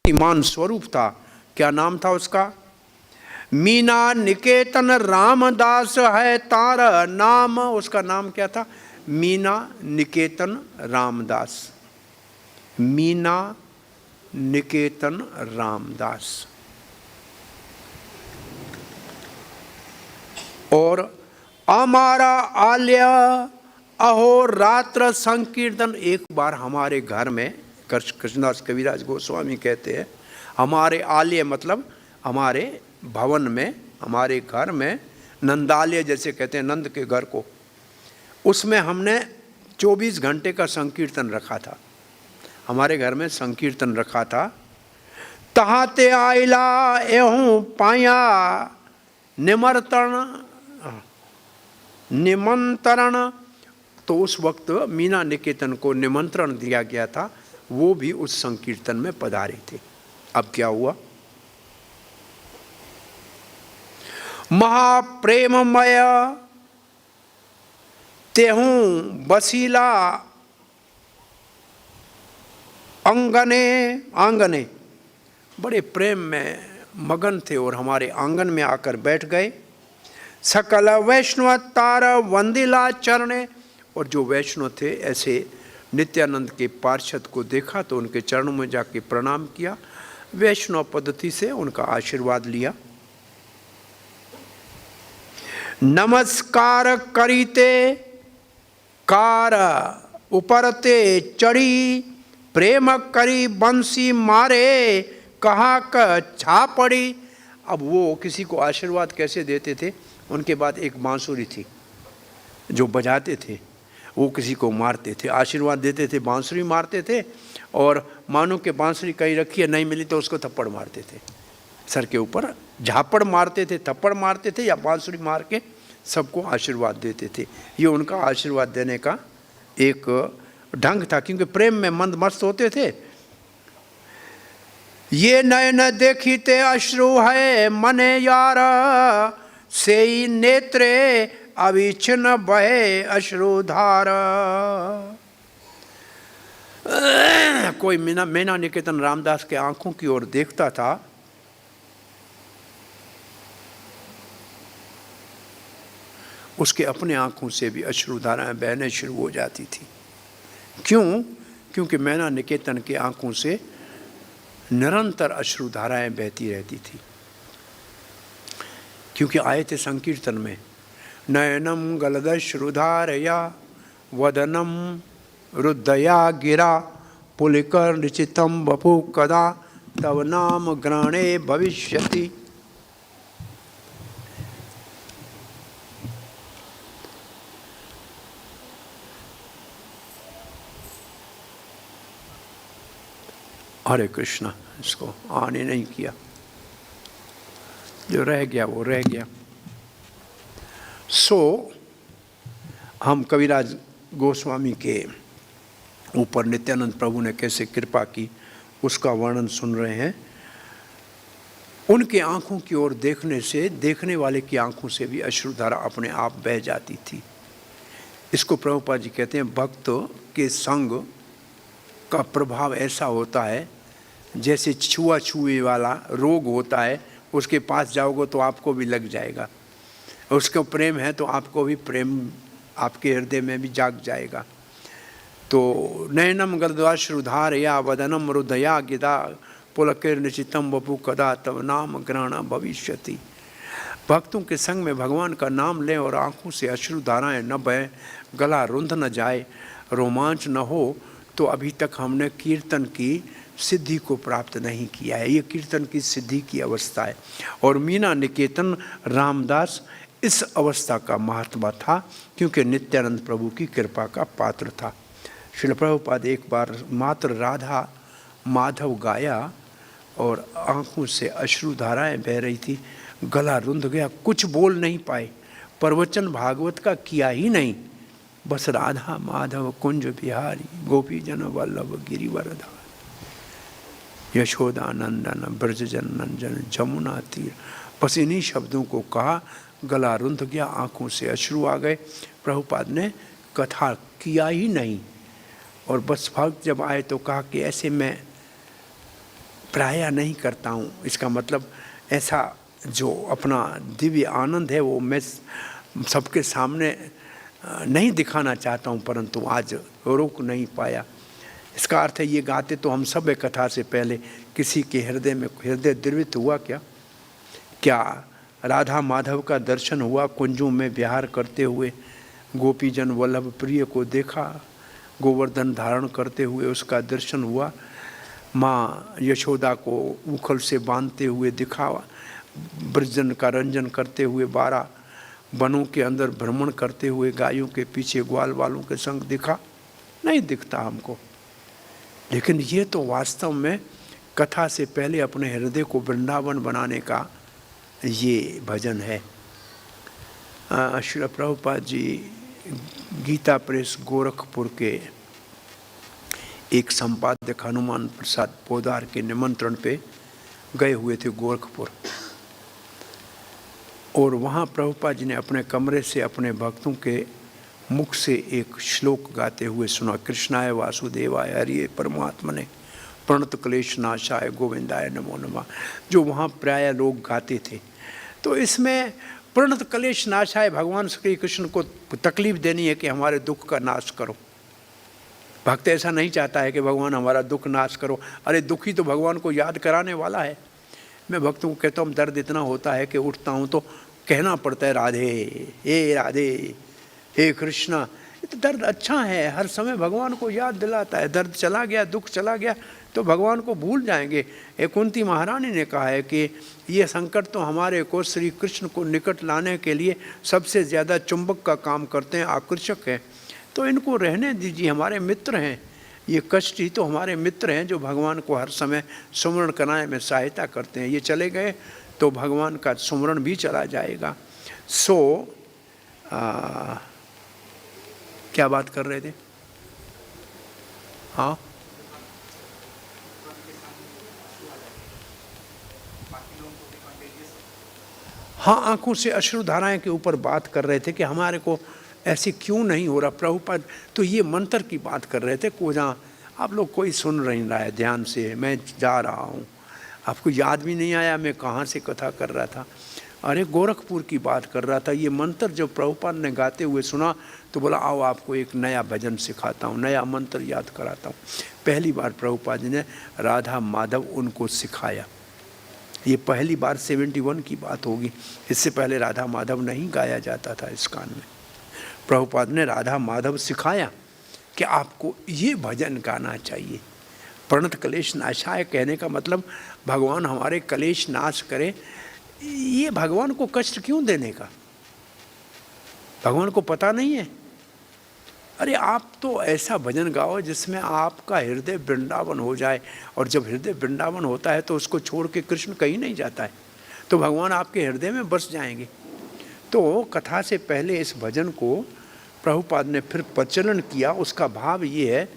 ईमान स्वरूप था। क्या नाम था उसका? मीना निकेतन रामदास है तारा नाम। उसका नाम क्या था? मीना निकेतन रामदास। मीना निकेतन रामदास। और हमारा आल्य अहोरात्र संकीर्तन। एक बार हमारे घर में, कृष्णदास कविराज गोस्वामी कहते हैं, हमारे आल्य मतलब हमारे भवन में, हमारे घर में, नंदालय जैसे कहते हैं नंद के घर को, उसमें हमने 24 घंटे का संकीर्तन रखा था। हमारे घर में संकीर्तन रखा था। तहाते आइला एहूँ पाया निमंत्रण। तो उस वक्त मीना निकेतन को निमंत्रण दिया गया था, वो भी उस संकीर्तन में पधारे थे। अब क्या हुआ? महाप्रेममय तेहूं बसीला आंगने बड़े प्रेम में मगन थे और हमारे आंगन में आकर बैठ गए। सकल वैष्णव तार वंदिला चरणे। और जो वैष्णव थे ऐसे नित्यानंद के पार्षद को देखा तो उनके चरणों में जाके प्रणाम किया, वैष्णव पद्धति से उनका आशीर्वाद लिया। नमस्कार करीते कार उपरते चढ़ी प्रेम करी बंसी मारे कहा क छा पड़ी। अब वो किसी को आशीर्वाद कैसे देते थे? उनके बाद एक बांसुरी थी जो बजाते थे, वो किसी को मारते थे, आशीर्वाद देते थे, बांसुरी मारते थे। और मानो कि बांसुरी कहीं रखी है, नहीं मिली तो उसको थप्पड़ मारते थे, सर के ऊपर झापड़ मारते थे, थप्पड़ मारते थे या बांसुरी मार के सबको आशीर्वाद देते थे। ये उनका आशीर्वाद देने का एक ढंग था, क्योंकि प्रेम में मंद मस्त होते थे। ये नयन देखीते अश्रु है मने यार से नेत्रे अविच्छिन्न बहे अश्रुधार। कोई मीना निकेतन रामदास के आंखों की ओर देखता था, उसके अपने आंखों से भी अश्रुधाराएं बहने शुरू हो जाती थी। क्यों? क्योंकि मीना निकेतन के आंखों से निरंतर अश्रुधाराएं बहती रहती थी, क्योंकि आए थे संकीर्तन में। नयनम गलदश्रुधारया वदनम रुद्धया गिरा पुलिकर निचितम बपु कदा तव नाम ग्रहणे भविष्यति। हरे कृष्णा। इसको आने नहीं किया, जो रह गया वो रह गया। हम कविराज गोस्वामी के ऊपर नित्यानंद प्रभु ने कैसे कृपा की उसका वर्णन सुन रहे हैं। उनके आंखों की ओर देखने से देखने वाले की आंखों से भी अश्रुधारा अपने आप बह जाती थी। इसको प्रभुपाद जी कहते हैं भक्त के संग का प्रभाव ऐसा होता है जैसे छुआछुए वाला रोग होता है, उसके पास जाओगे तो आपको भी लग जाएगा। उसका प्रेम है तो आपको भी प्रेम आपके हृदय में भी जाग जाएगा। तो नयनम गलदाश्रुधार या वदनम रुदया गिदा पुलकिर निचितम बपु कदा तव नाम ग्रहण भविष्यति। भक्तों के संग में भगवान का नाम लें और आंखों से अश्रुधाराएं न बहें, गला रुंध न जाए, रोमांच न हो, तो अभी तक हमने कीर्तन की सिद्धि को प्राप्त नहीं किया है। ये कीर्तन की सिद्धि की अवस्था है। और मीना निकेतन रामदास इस अवस्था का महात्मा था, क्योंकि नित्यानंद प्रभु की कृपा का पात्र था। श्रील प्रभुपाद एक बार मात्र राधा माधव गाया और आंखों से अश्रुधाराएं बह रही थी, गला रुंध गया, कुछ बोल नहीं पाए, प्रवचन भागवत का किया ही नहीं, बस राधा माधव कुंज बिहारी गोपी जन वल्लभ गिरिवरधारी यशोदा नंदन ब्रजजन नंजन जमुना तीर, बस इन्हीं शब्दों को कहा, गला रुंध गया, आंखों से अश्रु आ गए। प्रभुपाद ने कथा किया ही नहीं और बस भक्त जब आए तो कहा कि ऐसे मैं प्रायः नहीं करता हूँ। इसका मतलब ऐसा जो अपना दिव्य आनंद है वो मैं सबके सामने नहीं दिखाना चाहता हूँ, परंतु आज रोक नहीं पाया। इसका अर्थ है ये गाते तो हम सब कथा से पहले किसी के हृदय में हृदय द्रवित हुआ क्या? क्या राधा माधव का दर्शन हुआ? कुंजों में विहार करते हुए गोपीजन वल्लभ प्रिय को देखा, गोवर्धन धारण करते हुए उसका दर्शन हुआ, माँ यशोदा को उखल से बांधते हुए दिखा, ब्रजन का रंजन करते हुए 12 वनों के अंदर भ्रमण करते हुए गायों के पीछे ग्वाल वालों के संग दिखा? नहीं दिखता हमको। लेकिन ये तो वास्तव में कथा से पहले अपने हृदय को वृंदावन बनाने का ये भजन है। श्रील प्रभुपाद जी गीता प्रेस गोरखपुर के एक संपादक हनुमान प्रसाद पोदार के निमंत्रण पे गए हुए थे गोरखपुर, और वहाँ प्रभुपाद जी ने अपने कमरे से अपने भक्तों के मुख से एक श्लोक गाते हुए सुना। कृष्णाय वासुदेवाय हरिये परमात्मने प्रणत क्लेश नाशाय गोविंदाय नमो नमः, जो वहाँ प्राय लोग गाते थे। तो इसमें प्रणत क्लेश नाशाय भगवान श्री कृष्ण को तकलीफ देनी है कि हमारे दुख का नाश करो। भक्त ऐसा नहीं चाहता है कि भगवान हमारा दुख नाश करो। अरे दुखी तो भगवान को याद कराने वाला है। मैं भक्तों को कहता हूँ दर्द इतना होता है कि उठता हूँ तो कहना पड़ता है राधे, हे राधे, हे कृष्णा। ये तो दर्द अच्छा है, हर समय भगवान को याद दिलाता है। दर्द चला गया, दुख चला गया तो भगवान को भूल जाएंगे। कुंती महारानी ने कहा है कि ये संकट तो हमारे को श्री कृष्ण को निकट लाने के लिए सबसे ज़्यादा चुंबक का काम करते हैं, आकर्षक है। तो इनको रहने दीजिए, हमारे मित्र हैं। ये कष्ट ही तो हमारे मित्र हैं जो भगवान को हर समय सुमरण कराने में सहायता करते हैं। ये चले गए तो भगवान का सुमरण भी चला जाएगा। क्या बात कर रहे थे? हाँ, हाँ, आंखों से अश्रुधाराएं के ऊपर बात कर रहे थे कि हमारे को ऐसे क्यों नहीं हो रहा। प्रभुपाद तो ये मंत्र की बात कर रहे थे को जहाँ आप लोग कोई सुन नहीं रहा है ध्यान से, मैं जा रहा हूँ, आपको याद भी नहीं आया मैं कहाँ से कथा कर रहा था। अरे गोरखपुर की बात कर रहा था। ये मंत्र जब प्रभुपाद ने गाते हुए सुना तो बोला आओ आपको एक नया भजन सिखाता हूँ, नया मंत्र याद कराता हूँ। पहली बार प्रभुपाद जी ने राधा माधव उनको सिखाया। ये पहली बार 71 की बात होगी, इससे पहले राधा माधव नहीं गाया जाता था इस कान में। प्रभुपाद ने राधा माधव सिखाया कि आपको ये भजन गाना चाहिए। प्रणत क्लेश नाशाय कहने का मतलब भगवान हमारे क्लेश नाश करे। ये भगवान को कष्ट क्यों देने का? भगवान को पता नहीं है? अरे आप तो ऐसा भजन गाओ जिसमें आपका हृदय वृंदावन हो जाए, और जब हृदय वृंदावन होता है तो उसको छोड़ के कृष्ण कहीं नहीं जाता है, तो भगवान आपके हृदय में बस जाएंगे। तो कथा से पहले इस भजन को प्रभुपाद ने फिर प्रचलन किया। उसका भाव ये है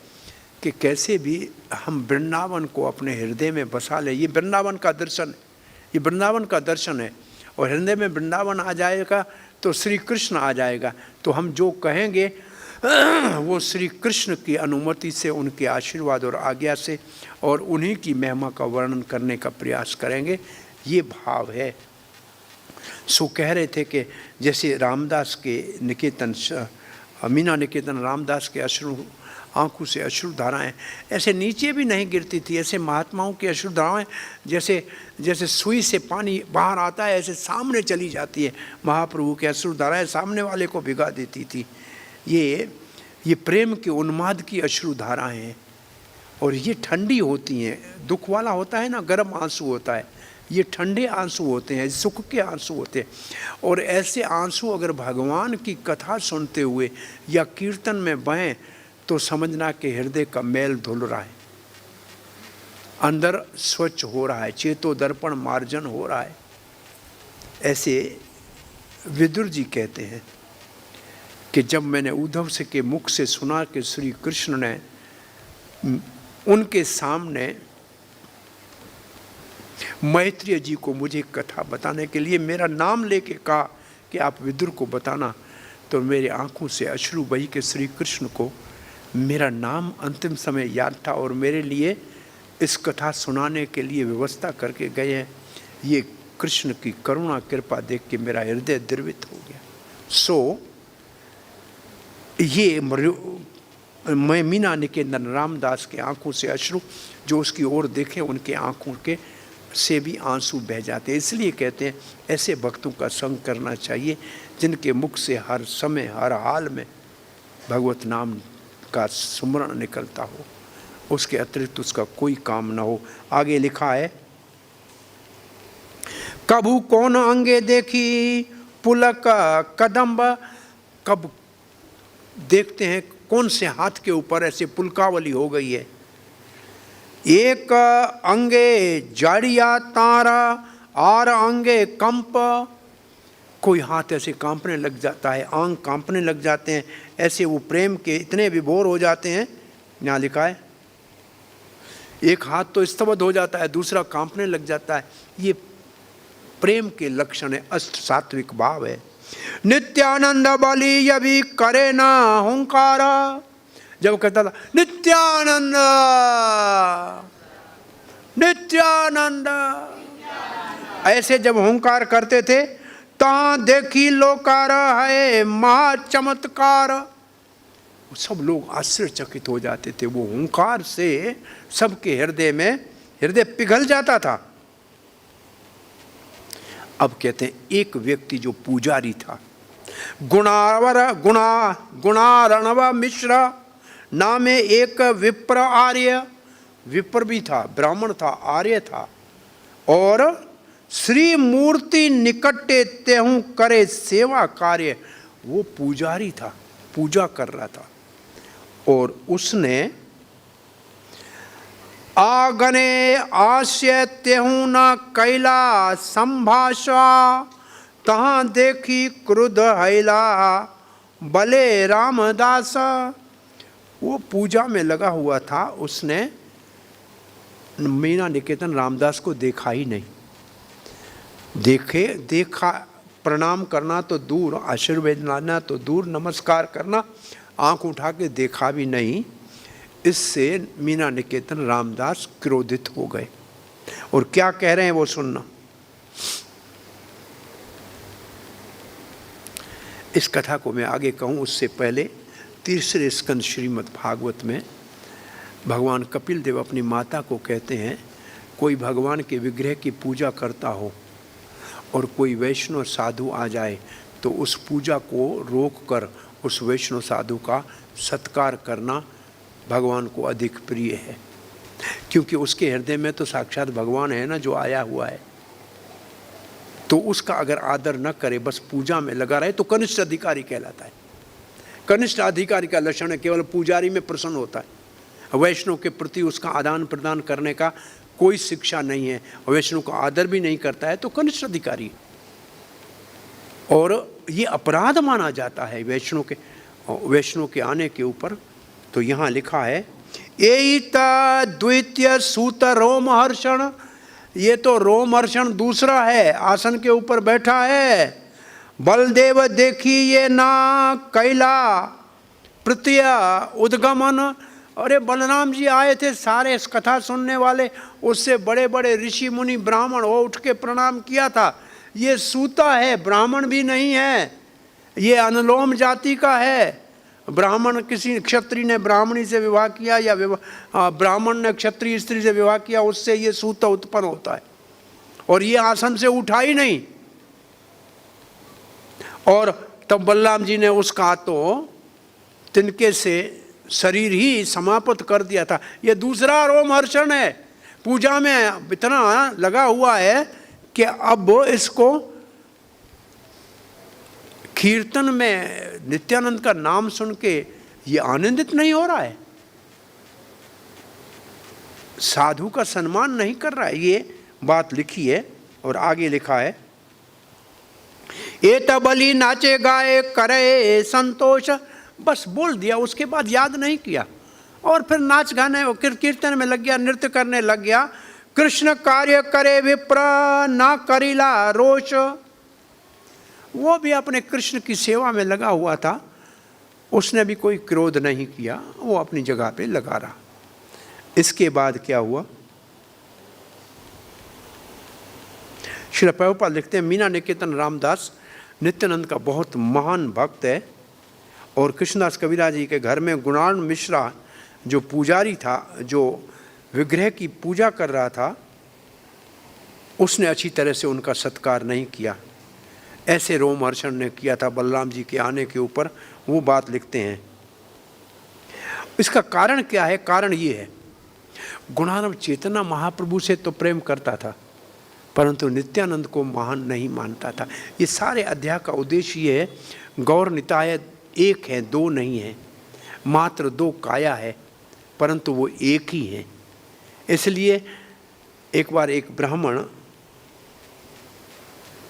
कि कैसे भी हम वृंदावन को अपने हृदय में बसा ले। ये वृंदावन का दर्शन है, ये वृंदावन का दर्शन है। और हृदय में वृंदावन आ जाएगा तो श्री कृष्ण आ जाएगा। तो हम जो कहेंगे वो श्री कृष्ण की अनुमति से, उनके आशीर्वाद और आज्ञा से, और उन्हीं की महिमा का वर्णन करने का प्रयास करेंगे। ये भाव है। सो कह रहे थे कि जैसे रामदास के निकेतन, मीना निकेतन रामदास के अश्रु, आंखों से अश्रुधाराएं ऐसे नीचे भी नहीं गिरती थी। ऐसे महात्माओं की अश्रुधाराएं जैसे जैसे सुई से पानी बाहर आता है ऐसे सामने चली जाती है। महाप्रभु की अश्रुधाराएं सामने वाले को भिगा देती थी। ये प्रेम के उन्माद की अश्रुधाराएं हैं, और ये ठंडी होती हैं। दुख वाला होता है ना, गर्म आंसू होता है, ये ठंडे आंसू होते हैं, सुख के आंसू होते हैं। और ऐसे आंसू अगर भगवान की कथा सुनते हुए या कीर्तन में बहें तो समझना कि हृदय का मैल धुल रहा है, अंदर स्वच्छ हो रहा है, चेतो दर्पण मार्जन हो रहा है। ऐसे विदुर जी कहते हैं कि जब मैंने उद्धव से के मुख से सुना कि श्री कृष्ण ने उनके सामने मैत्रेय जी को मुझे कथा बताने के लिए मेरा नाम लेके कहा कि आप विदुर को बताना, तो मेरे आंखों से अश्रु बही के श्री कृष्ण को मेरा नाम अंतिम समय याद था, और मेरे लिए इस कथा सुनाने के लिए व्यवस्था करके गए हैं। ये कृष्ण की करुणा कृपा देख के मेरा हृदय द्रवित हो गया। सो ये मैं मीना निकेतन रामदास के आंखों से अश्रु जो उसकी ओर देखे उनके आंखों के से भी आंसू बह जाते हैं। इसलिए कहते हैं ऐसे भक्तों का संग करना चाहिए जिनके मुख से हर समय हर हाल में भगवत नाम का सुमरण निकलता हो, उसके अतिरिक्त उसका कोई काम ना हो। आगे लिखा है, कभू कौन अंगे देखी पुलक कदम्ब। कब देखते हैं कौन से हाथ के ऊपर ऐसे पुलकावली हो गई है। एक अंगे जाड़िया तारा और अंगे कंप। कोई हाथ ऐसे कांपने लग जाता है, आंग कांपने लग जाते हैं, ऐसे वो प्रेम के इतने विभोर हो जाते हैं। यहाँ लिखा है एक हाथ तो स्तब्ध हो जाता है, दूसरा कांपने लग जाता है। ये प्रेम के लक्षण है, अष्ट सात्विक भाव है। नित्यानंद बलि यदि करे ना हुंकार। जब कहता था नित्यानंद नित्यानंद, ऐसे जब हुंकार करते थे, ता देखी लोकार है महा चमत्कार। सब लोग आश्चर्यचकित हो जाते थे। वो हुंकार से सबके हृदय में हृदय पिघल जाता था। अब कहते हैं एक व्यक्ति जो पुजारी था, गुणारणव मिश्र नामे एक विप्र आर्य। विप्र भी था, ब्राह्मण था, आर्य था। और श्री मूर्ति निकटे तेहू करे सेवा कार्य। वो पुजारी था, पूजा कर रहा था। और उसने आगने आश्य तेहू न कैला संभाषा। तहाँ देखी क्रुद्ध हैला बले रामदास। वो पूजा में लगा हुआ था, उसने मीना निकेतन रामदास को देखा ही नहीं। देखा प्रणाम करना तो दूर, आशीर्वाद लाना तो दूर, नमस्कार करना, आंख उठा के देखा भी नहीं। इससे मीना निकेतन रामदास क्रोधित हो गए। और क्या कह रहे हैं वो सुनना। इस कथा को मैं आगे कहूँ उससे पहले तीसरे स्कंद श्रीमद् भागवत में भगवान कपिल देव अपनी माता को कहते हैं, कोई भगवान के विग्रह की पूजा करता हो और कोई वैष्णव साधु आ जाए तो उस पूजा को रोक कर उस वैष्णव साधु का सत्कार करना भगवान को अधिक प्रिय है। क्योंकि उसके हृदय में तो साक्षात भगवान है ना जो आया हुआ है। तो उसका अगर आदर न करे, बस पूजा में लगा रहे, तो कनिष्ठ अधिकारी कहलाता है। कनिष्ठ अधिकारी का लक्षण है केवल पुजारी में प्रसन्न होता है। वैष्णव के प्रति उसका आदान प्रदान करने का कोई शिक्षा नहीं है, वैष्णव का आदर भी नहीं करता है, तो कनिष्ठ अधिकारी। और ये अपराध माना जाता है वैष्णव के आने के ऊपर। तो यहाँ लिखा है, एता द्वितीय सूत रोमहर्षण। ये तो रोमहर्षण दूसरा है, आसन के ऊपर बैठा है। बलदेव देखी ये ना कैला प्रत्य उद्गमन। अरे बलराम जी आए थे, सारे इस कथा सुनने वाले, उससे बड़े बड़े ऋषि मुनि ब्राह्मण वो उठ के प्रणाम किया था। ये सूता है, ब्राह्मण भी नहीं है, ये अनुलोम जाति का है। ब्राह्मण किसी क्षत्रिय ने ब्राह्मणी से विवाह किया या ब्राह्मण ने क्षत्रिय स्त्री से विवाह किया, उससे ये सूत उत्पन्न होता है। और ये आसन से उठा ही नहीं। और तब बलराम जी ने उसका तो तिनके से शरीर ही समाप्त कर दिया था। ये दूसरा रोमहर्षण है, पूजा में इतना लगा हुआ है कि अब इसको कीर्तन में नित्यानंद का नाम सुन के ये आनंदित नहीं हो रहा है, साधु का सम्मान नहीं कर रहा है। ये बात लिखी है। और आगे लिखा है, एत बलि नाचे गाए करे संतोष। बस बोल दिया, उसके बाद याद नहीं किया। और फिर नाच गाने कीर्तन में लग गया, नृत्य करने लग गया। कृष्ण कार्य करे विप्र ना करीला रोष। वो भी अपने कृष्ण की सेवा में लगा हुआ था, उसने भी कोई क्रोध नहीं किया, वो अपनी जगह पे लगा रहा। इसके बाद क्या हुआ, श्रील प्रभुपाद लिखते हैं, मीना निकेतन रामदास नित्यानंद का बहुत महान भक्त है, और कृष्णदास कबीरदास जी के घर में गुणान मिश्रा जो पुजारी था, जो विग्रह की पूजा कर रहा था, उसने अच्छी तरह से उनका सत्कार नहीं किया। ऐसे रोमहर्षण ने किया था बलराम जी के आने के ऊपर, वो बात लिखते हैं। इसका कारण क्या है? कारण ये है, गुणानंद चेतना महाप्रभु से तो प्रेम करता था, परंतु नित्यानंद को महान नहीं मानता था। ये सारे अध्याय का उद्देश्य ये है, गौर निताय एक है, दो नहीं है, मात्र दो काया है, परंतु वो एक ही है। इसलिए एक बार एक ब्राह्मण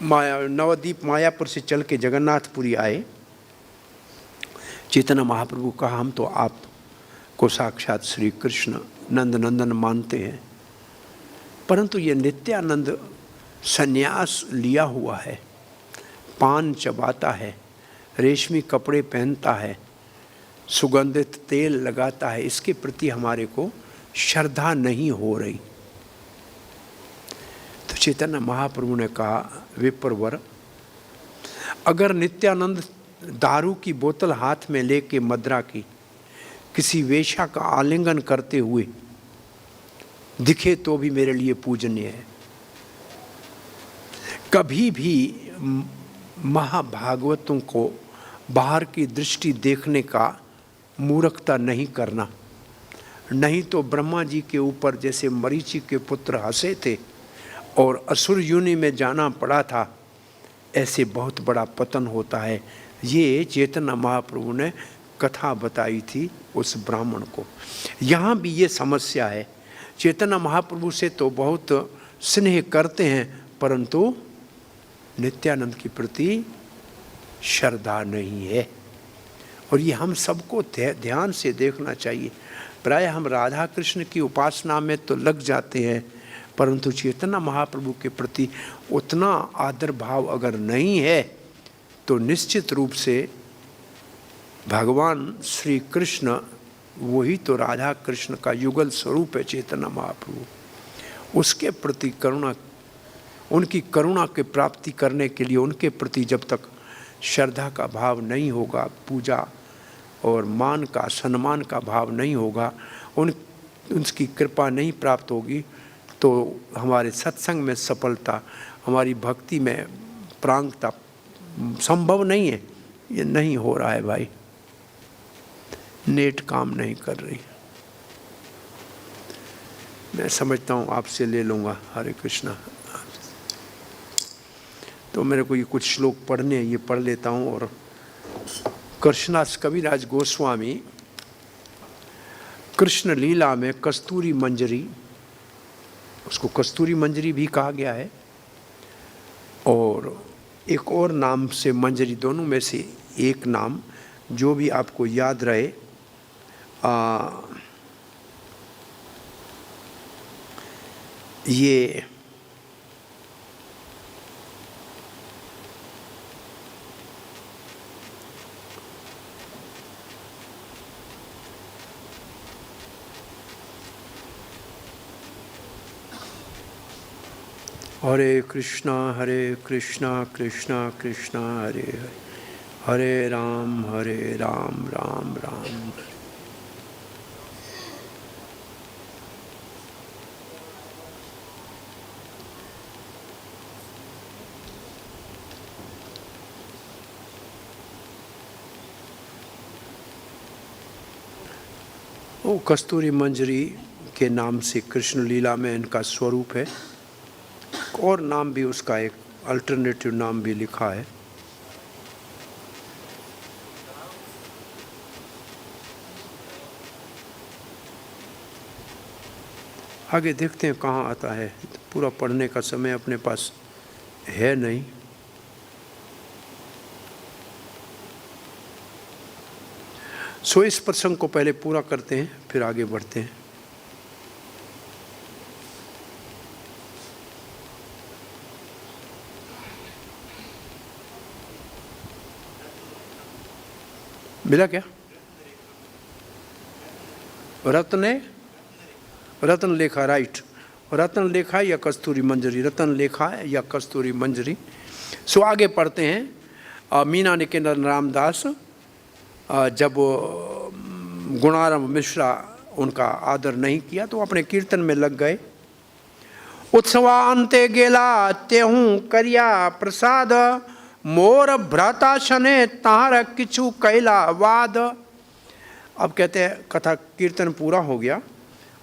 नवद्वीप मायापुर से चल के जगन्नाथपुरी आए। चैतन्य महाप्रभु कहा, हम तो आपको साक्षात श्री कृष्ण नंद नंदन मानते हैं, परंतु ये नित्यानंद संन्यास लिया हुआ है, पान चबाता है, रेशमी कपड़े पहनता है, सुगंधित तेल लगाता है, इसके प्रति हमारे को श्रद्धा नहीं हो रही। तो चैतन्य महाप्रभु ने कहा, विप्रवर, अगर नित्यानंद दारू की बोतल हाथ में लेके मदरा की किसी वेश्या का आलिंगन करते हुए दिखे तो भी मेरे लिए पूजनीय है। कभी भी महाभागवतों को बाहर की दृष्टि देखने का मूर्खता नहीं करना, नहीं तो ब्रह्मा जी के ऊपर जैसे मरीचि के पुत्र हंसे थे और असुर योनि में जाना पड़ा था, ऐसे बहुत बड़ा पतन होता है। ये चैतन्य महाप्रभु ने कथा बताई थी उस ब्राह्मण को। यहाँ भी ये समस्या है, चैतन्य महाप्रभु से तो बहुत स्नेह करते हैं, परंतु नित्यानंद के प्रति श्रद्धा नहीं है। और ये हम सबको ध्यान से देखना चाहिए। प्राय हम राधा कृष्ण की उपासना में तो लग जाते हैं, परंतु चैतन्य महाप्रभु के प्रति उतना आदर भाव अगर नहीं है तो निश्चित रूप से भगवान श्री कृष्ण वही तो राधा कृष्ण का युगल स्वरूप है चैतन्य महाप्रभु। उसके प्रति करुणा, उनकी करुणा की प्राप्ति करने के लिए उनके प्रति जब तक श्रद्धा का भाव नहीं होगा, पूजा और मान का सम्मान का भाव नहीं होगा, उनकी कृपा नहीं प्राप्त होगी, तो हमारे सत्संग में सफलता, हमारी भक्ति में प्रांगता संभव नहीं है। ये नहीं हो रहा है भाई, नेट काम नहीं कर रही। मैं समझता हूँ आपसे ले लूँगा। हरे कृष्णा। तो मेरे को ये कुछ श्लोक पढ़ने हैं, ये पढ़ लेता हूँ। और कृष्णदास कविराज गोस्वामी कृष्ण लीला में कस्तूरी मंजरी, उसको कस्तूरी मंजरी भी कहा गया है, और एक और नाम से मंजरी, दोनों में से एक नाम जो भी आपको याद रहे। ये हरे कृष्णा कृष्णा कृष्णा हरे हरे, हरे राम राम राम हरे। वो कस्तूरी मंजरी के नाम से कृष्ण लीला में इनका स्वरूप है। और नाम भी उसका एक अल्टरनेटिव नाम भी लिखा है। आगे देखते हैं कहाँ आता है, पूरा पढ़ने का समय अपने पास है नहीं। सो इस प्रसंग को पहले पूरा करते हैं, फिर आगे बढ़ते हैं। मिला क्या? रत्न लेखा, राइट। रतन लेखा है या कस्तूरी मंजरी, रतन लेखा है या कस्तूरी मंजरी। सो आगे पढ़ते हैं। मीना निकेतन रामदास जब गुणाराम मिश्रा उनका आदर नहीं किया तो अपने कीर्तन में लग गए। उत्सवांते गेला तेहूँ करिया प्रसाद, मोर भ्राता शने तार किछु कैला वाद। अब कहते हैं कथा कीर्तन पूरा हो गया,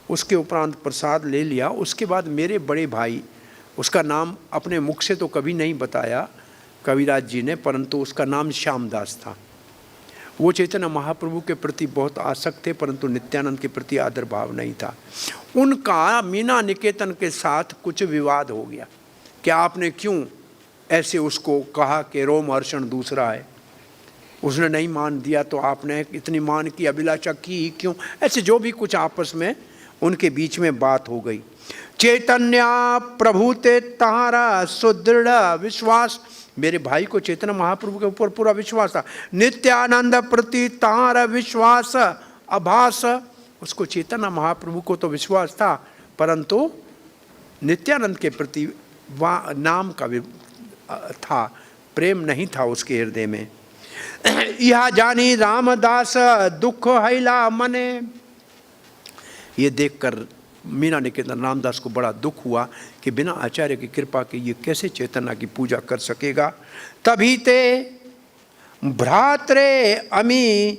उसके उपरांत प्रसाद ले लिया। उसके बाद मेरे बड़े भाई, उसका नाम अपने मुख से तो कभी नहीं बताया कविराज जी ने, परंतु उसका नाम श्यामदास था। वो चैतन्य महाप्रभु के प्रति बहुत आसक्त थे, परंतु नित्यानंद के प्रति आदर भाव नहीं था। उनका मीना निकेतन के साथ कुछ विवाद हो गया कि आपने क्यों ऐसे उसको कहा कि रोमहर्षण दूसरा है। उसने नहीं मान दिया तो आपने इतनी मान की अभिलाषा की क्यों, ऐसे जो भी कुछ आपस में उनके बीच में बात हो गई। चैतन्य प्रभु ते तारा सुदृढ़ विश्वास, मेरे भाई को चैतन्य महाप्रभु के ऊपर पूरा विश्वास था। नित्यानंद प्रति तार विश्वास अभास, उसको चैतन्य महाप्रभु को तो विश्वास था, परंतु नित्यानंद के प्रति नाम का था, प्रेम नहीं था उसके हृदय में। यह जानी रामदास दुख हैला मने, ये देखकर मीना निकेतन रामदास को बड़ा दुख हुआ कि बिना आचार्य की कृपा के ये कैसे चैतन्य की पूजा कर सकेगा। तभी ते भ्रात्रे अमी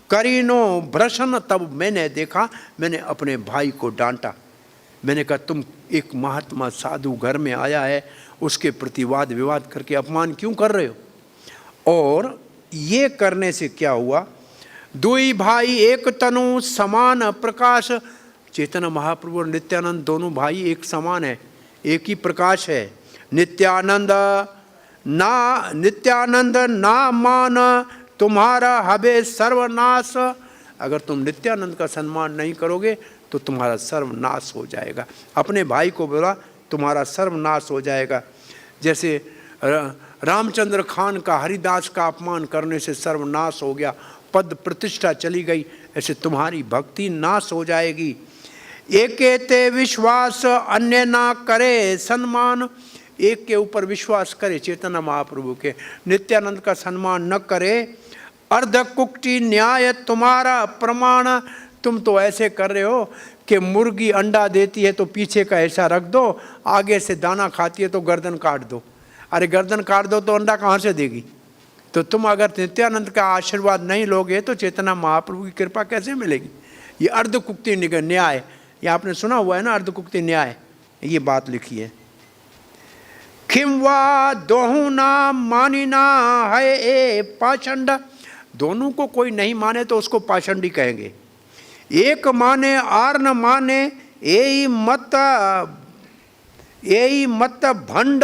करीनो भ्रशन, तब मैंने देखा, मैंने अपने भाई को डांटा। मैंने कहा तुम एक महात्मा साधु घर में आया है, उसके प्रति वाद विवाद करके अपमान क्यों कर रहे हो। और ये करने से क्या हुआ, दुई भाई एक तनु समान प्रकाश, चैतन्य महाप्रभु और नित्यानंद दोनों भाई एक समान है, एक ही प्रकाश है। नित्यानंद ना मान तुम्हारा हबे सर्वनाश, अगर तुम नित्यानंद का सम्मान नहीं करोगे तो तुम्हारा सर्वनाश हो जाएगा। अपने भाई को बोला तुम्हारा सर्वनाश हो जाएगा। जैसे रामचंद्र खान का हरिदास का अपमान करने से सर्वनाश हो गया, पद प्रतिष्ठा चली गई, ऐसे तुम्हारी भक्ति नाश हो जाएगी। एकेते विश्वास अन्य ना करे सम्मान, एक के ऊपर विश्वास करे चैतन्य महाप्रभु के, नित्यानंद का सम्मान न करे। अर्धकुक्ति न्याय तुम्हारा प्रमाण, तुम तो ऐसे कर रहे हो कि मुर्गी अंडा देती है तो पीछे का ऐसा रख दो, आगे से दाना खाती है तो गर्दन काट दो। अरे गर्दन काट दो तो अंडा कहाँ से देगी। तो तुम अगर नित्यानंद का आशीर्वाद नहीं लोगे तो चैतन्य महाप्रभु की कृपा कैसे मिलेगी। ये अर्धकुक्ति न्याय, ये आपने सुना हुआ है ना, अर्धकुक्ति न्याय, ये बात लिखी है। खिमवा दोहू ना मानी ना है ए पाषंड, दोनों को कोई नहीं माने तो उसको पाषंडी कहेंगे। एक माने आर न माने यही मत भंड,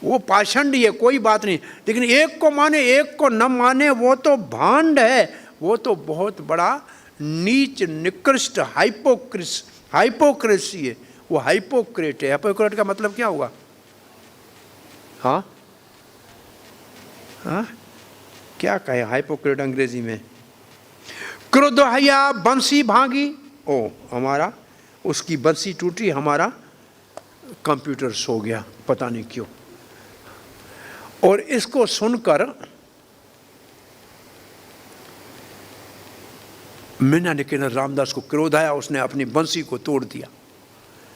वो पाषंडी है, कोई बात नहीं। लेकिन एक को माने एक को न माने वो तो भांड है, वो तो बहुत बड़ा नीच निकृष्ट हाइपोक्रेसी है, वो हाइपोक्रेट है। हाइपोक्रेट का मतलब क्या हुआ। हाँ हाँ क्या कहे हाइपोक्रेट अंग्रेजी में। क्रोध हया बंसी भागी, ओ हमारा उसकी बंसी टूटी, हमारा कंप्यूटर सो गया पता नहीं क्यों। और इसको सुनकर मीना निकेतन रामदास को क्रोध आया, उसने अपनी बंसी को तोड़ दिया।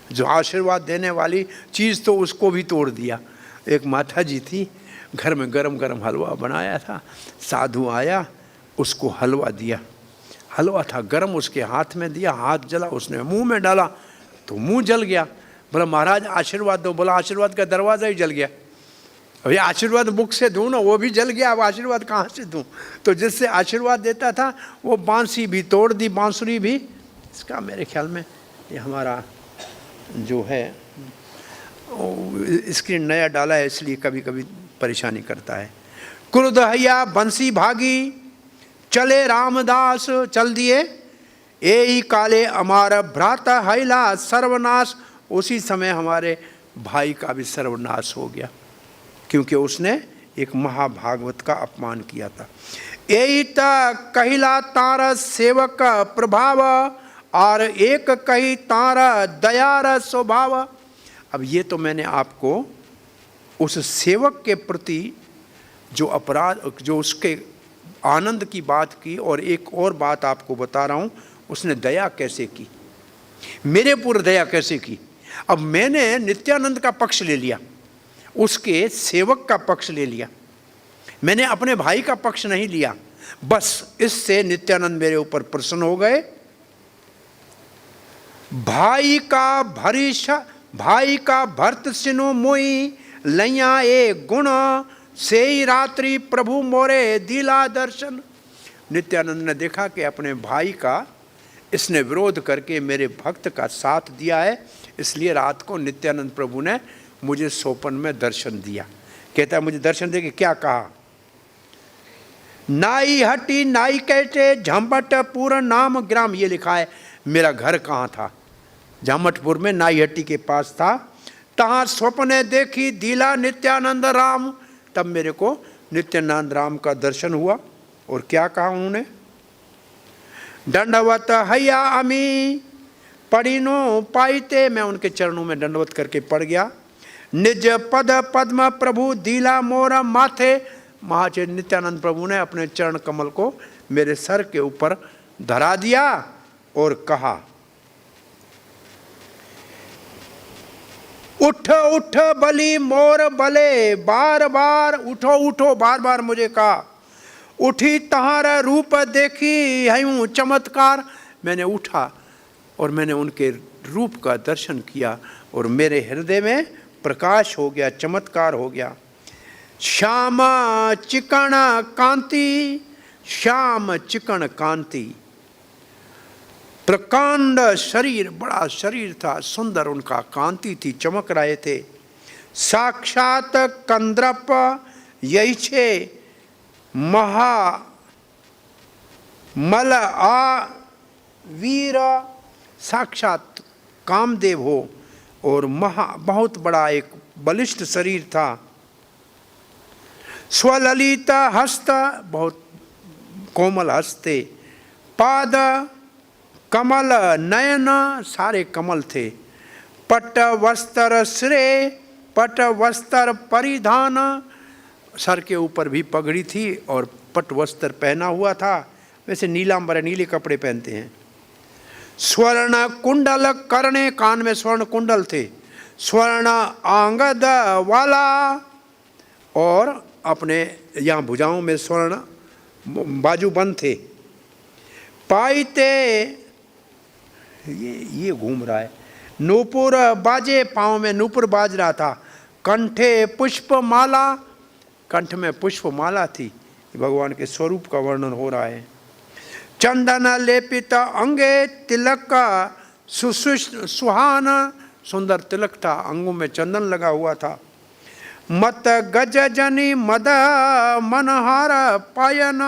जो आशीर्वाद देने वाली चीज़ तो उसको भी तोड़ दिया। एक माता जी थी, घर में गरम गरम हलवा बनाया था, साधु आया उसको हलवा दिया, हलवा था गरम, उसके हाथ में दिया, हाथ जला, उसने मुंह में डाला तो मुंह जल गया। बोला महाराज आशीर्वाद दो, बोला आशीर्वाद का दरवाज़ा ही जल गया। अभी आशीर्वाद मुख से दूँ ना, वो भी जल गया, अब आशीर्वाद कहाँ से दूँ। तो जिससे आशीर्वाद देता था वो बांसी भी तोड़ दी, बांसुरी भी। इसका मेरे ख्याल में ये हमारा जो है स्क्रीन नया डाला है इसलिए कभी कभी परेशानी करता है। क्रोध हैया बंसी भागी, चले रामदास चल दिए, ए काले हमारा भ्राता हैला सर्वनाश, उसी समय हमारे भाई का भी सर्वनाश हो गया क्योंकि उसने एक महाभागवत का अपमान किया था। यही कहिला तार सेवक प्रभाव, और एक कही तारा दयार स्वभाव। अब ये तो मैंने आपको उस सेवक के प्रति जो अपराध, जो उसके आनंद की बात की, और एक और बात आपको बता रहा हूँ, उसने दया कैसे की, मेरे पूर्व दया कैसे की। अब मैंने नित्यानंद का पक्ष ले लिया, उसके सेवक का पक्ष ले लिया, मैंने अपने भाई का पक्ष नहीं लिया। बस इससे नित्यानंद मेरे ऊपर प्रसन्न हो गए। भाई का भरत सिनो मोई लैया ए गुण से ही रात्रि प्रभु मोरे दिला दर्शन। नित्यानंद ने देखा कि अपने भाई का इसने विरोध करके मेरे भक्त का साथ दिया है, इसलिए रात को नित्यानंद प्रभु ने मुझे सोपन में दर्शन दिया। कहता है मुझे दर्शन दे के क्या कहा, नाई हटी नाई कैटे झम्बटपुर नाम ग्राम। ये लिखा है मेरा घर कहाँ था, झम्बटपुर में नाई हट्टी के पास था। तहाँ स्वप्ने देखी दिला नित्यानंद राम। तब मेरे को नित्यानंद राम का दर्शन हुआ। और क्या कहा उन्होंने, दंडवत हैया अमी पढ़िनो पाइते। मैं उनके चरणों में दंडवत करके पड़ गया। निज पद पद्म प्रभु दिला मोरा माथे। महाचेत नित्यानंद प्रभु ने अपने चरण कमल को मेरे सर के ऊपर धरा दिया और कहा, उठ उठ बली मोर बले। बार बार उठो उठो, बार बार मुझे कहा। उठी तहारा रूप देखी हयूं चमत्कार। मैंने उठा और मैंने उनके रूप का दर्शन किया और मेरे हृदय में प्रकाश हो गया, चमत्कार हो गया। श्याम चिकन कांति, श्याम चिकन कांति। प्रकांड शरीर, बड़ा शरीर था, सुंदर उनका कांति थी, चमक रहे थे। साक्षात कंद्रप यही छे महा मल आ वीर। साक्षात कामदेव हो और बहुत बड़ा एक बलिष्ठ शरीर था। स्वललित हस्त, बहुत कोमल हस्ते। पाद कमल नयन, सारे कमल थे। पट वस्त्र श्रे, पट वस्त्र परिधान। सर के ऊपर भी पगड़ी थी और पट वस्त्र पहना हुआ था। वैसे नीलांबर, नीले कपड़े पहनते हैं। स्वर्ण कुंडल करने, कान में स्वर्ण कुंडल थे। स्वर्ण आंगद वाला, और अपने यहाँ भुजाओं में स्वर्ण बाजूबंद थे। पाइते, ये घूम रहा है। नूपुर बाजे, पाँव में नूपुर बाज रहा था। कंठे पुष्प माला, कंठ में पुष्प माला थी। भगवान के स्वरूप का वर्णन हो रहा है। चंदन लेपित अंगे, तिलक का सुहान, सुंदर तिलक था, अंगों में चंदन लगा हुआ था। मत गज जनी मद मनहार पायन।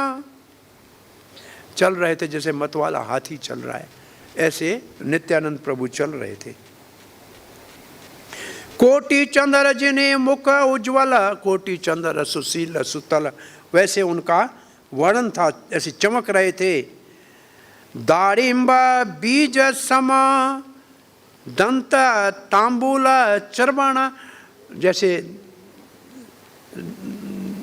चल रहे थे जैसे मत वाला हाथी चल रहा है, ऐसे नित्यानंद प्रभु चल रहे थे। कोटि चंद्र जिन्हें मुख उज्ज्वल, कोटि चंद्र सुशील सुतल, वैसे उनका वर्णन था, ऐसे चमक रहे थे। दारिम्ब बीज सम दंत तांबूल चर्वण, जैसे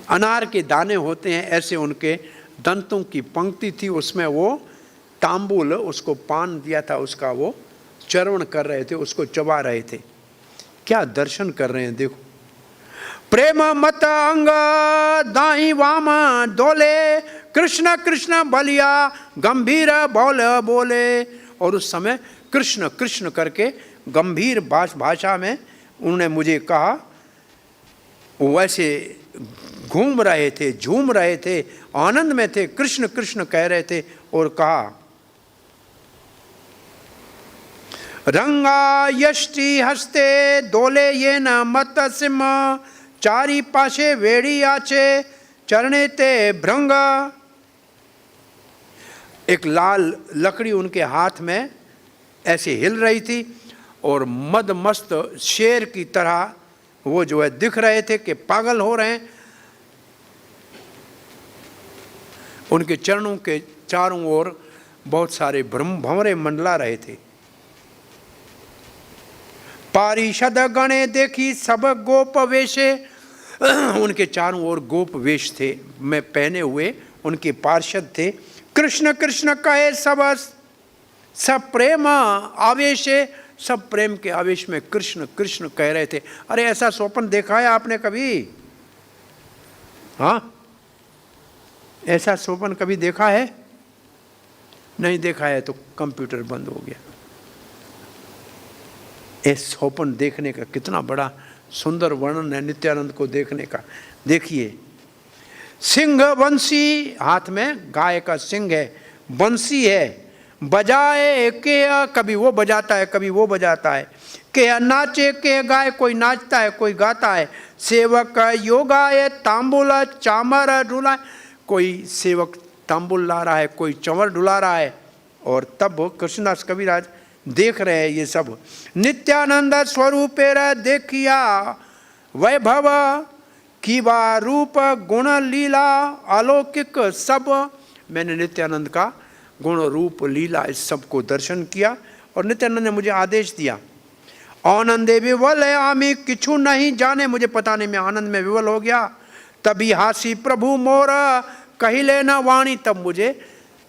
अनार के दाने होते हैं ऐसे उनके दंतों की पंक्ति थी, उसमें वो तांबूल, उसको पान दिया था, उसका वो चर्वण कर रहे थे, उसको चबा रहे थे। क्या दर्शन कर रहे हैं देखो। प्रेम मत अंग दाई वाम डोले, कृष्ण कृष्ण बलिया गंभीर बोल बोले। और उस समय कृष्ण कृष्ण करके गंभीर भाषा में उन्होंने मुझे कहा। वैसे घूम रहे थे, झूम रहे थे, आनंद में थे, कृष्ण कृष्ण कह रहे थे और कहा, रंगा यष्टि हस्ते डोले ये न मत सिम, चारी पाशे वेड़ी आचे चरणे ते भृंग। एक लाल लकड़ी उनके हाथ में ऐसे हिल रही थी और मद मस्त शेर की तरह वो जो है दिख रहे थे कि पागल हो रहे हैं। उनके चरणों के चारों ओर बहुत सारे भंवरे मंडला रहे थे। पारिषद गणे देखी सब गोप वेशे, उनके चारों ओर गोप वेश थे में पहने हुए, उनके पार्षद थे। कृष्ण कृष्ण कहे सब प्रेम आवेशे, सब प्रेम के आवेश में कृष्ण कृष्ण कह रहे थे। अरे ऐसा स्वप्न देखा है आपने कभी? हाँ, ऐसा स्वप्न कभी देखा है? नहीं देखा है तो कंप्यूटर बंद हो गया। इस स्वप्न देखने का कितना बड़ा सुंदर वर्णन है नित्यानंद को देखने का। देखिए, सिंह बंसी, हाथ में गाय का सिंह है, बंसी है, बजाए के, कभी वो बजाता है कभी वो बजाता है, के नाचे के गाय, कोई नाचता है कोई गाता है, सेवक योगाए तांबुल चामर डुलाए, कोई सेवक तांबुल ला रहा है कोई चंवर डुला रहा है। और तब कृष्णदास कविराज देख रहे हैं ये सब। नित्यानंद स्वरूपेर देखिया वैभव, कीवा रूप गुण लीला अलौकिक सब। मैंने नित्यानंद का गुण रूप लीला इस सब को दर्शन किया और नित्यानंद ने मुझे आदेश दिया, आनंदे विवल है आमी किछु नहीं जाने, मुझे पता नहीं, मैं आनंद में विवल हो गया। तभी हासी प्रभु मोर कहिले न वाणी, तब मुझे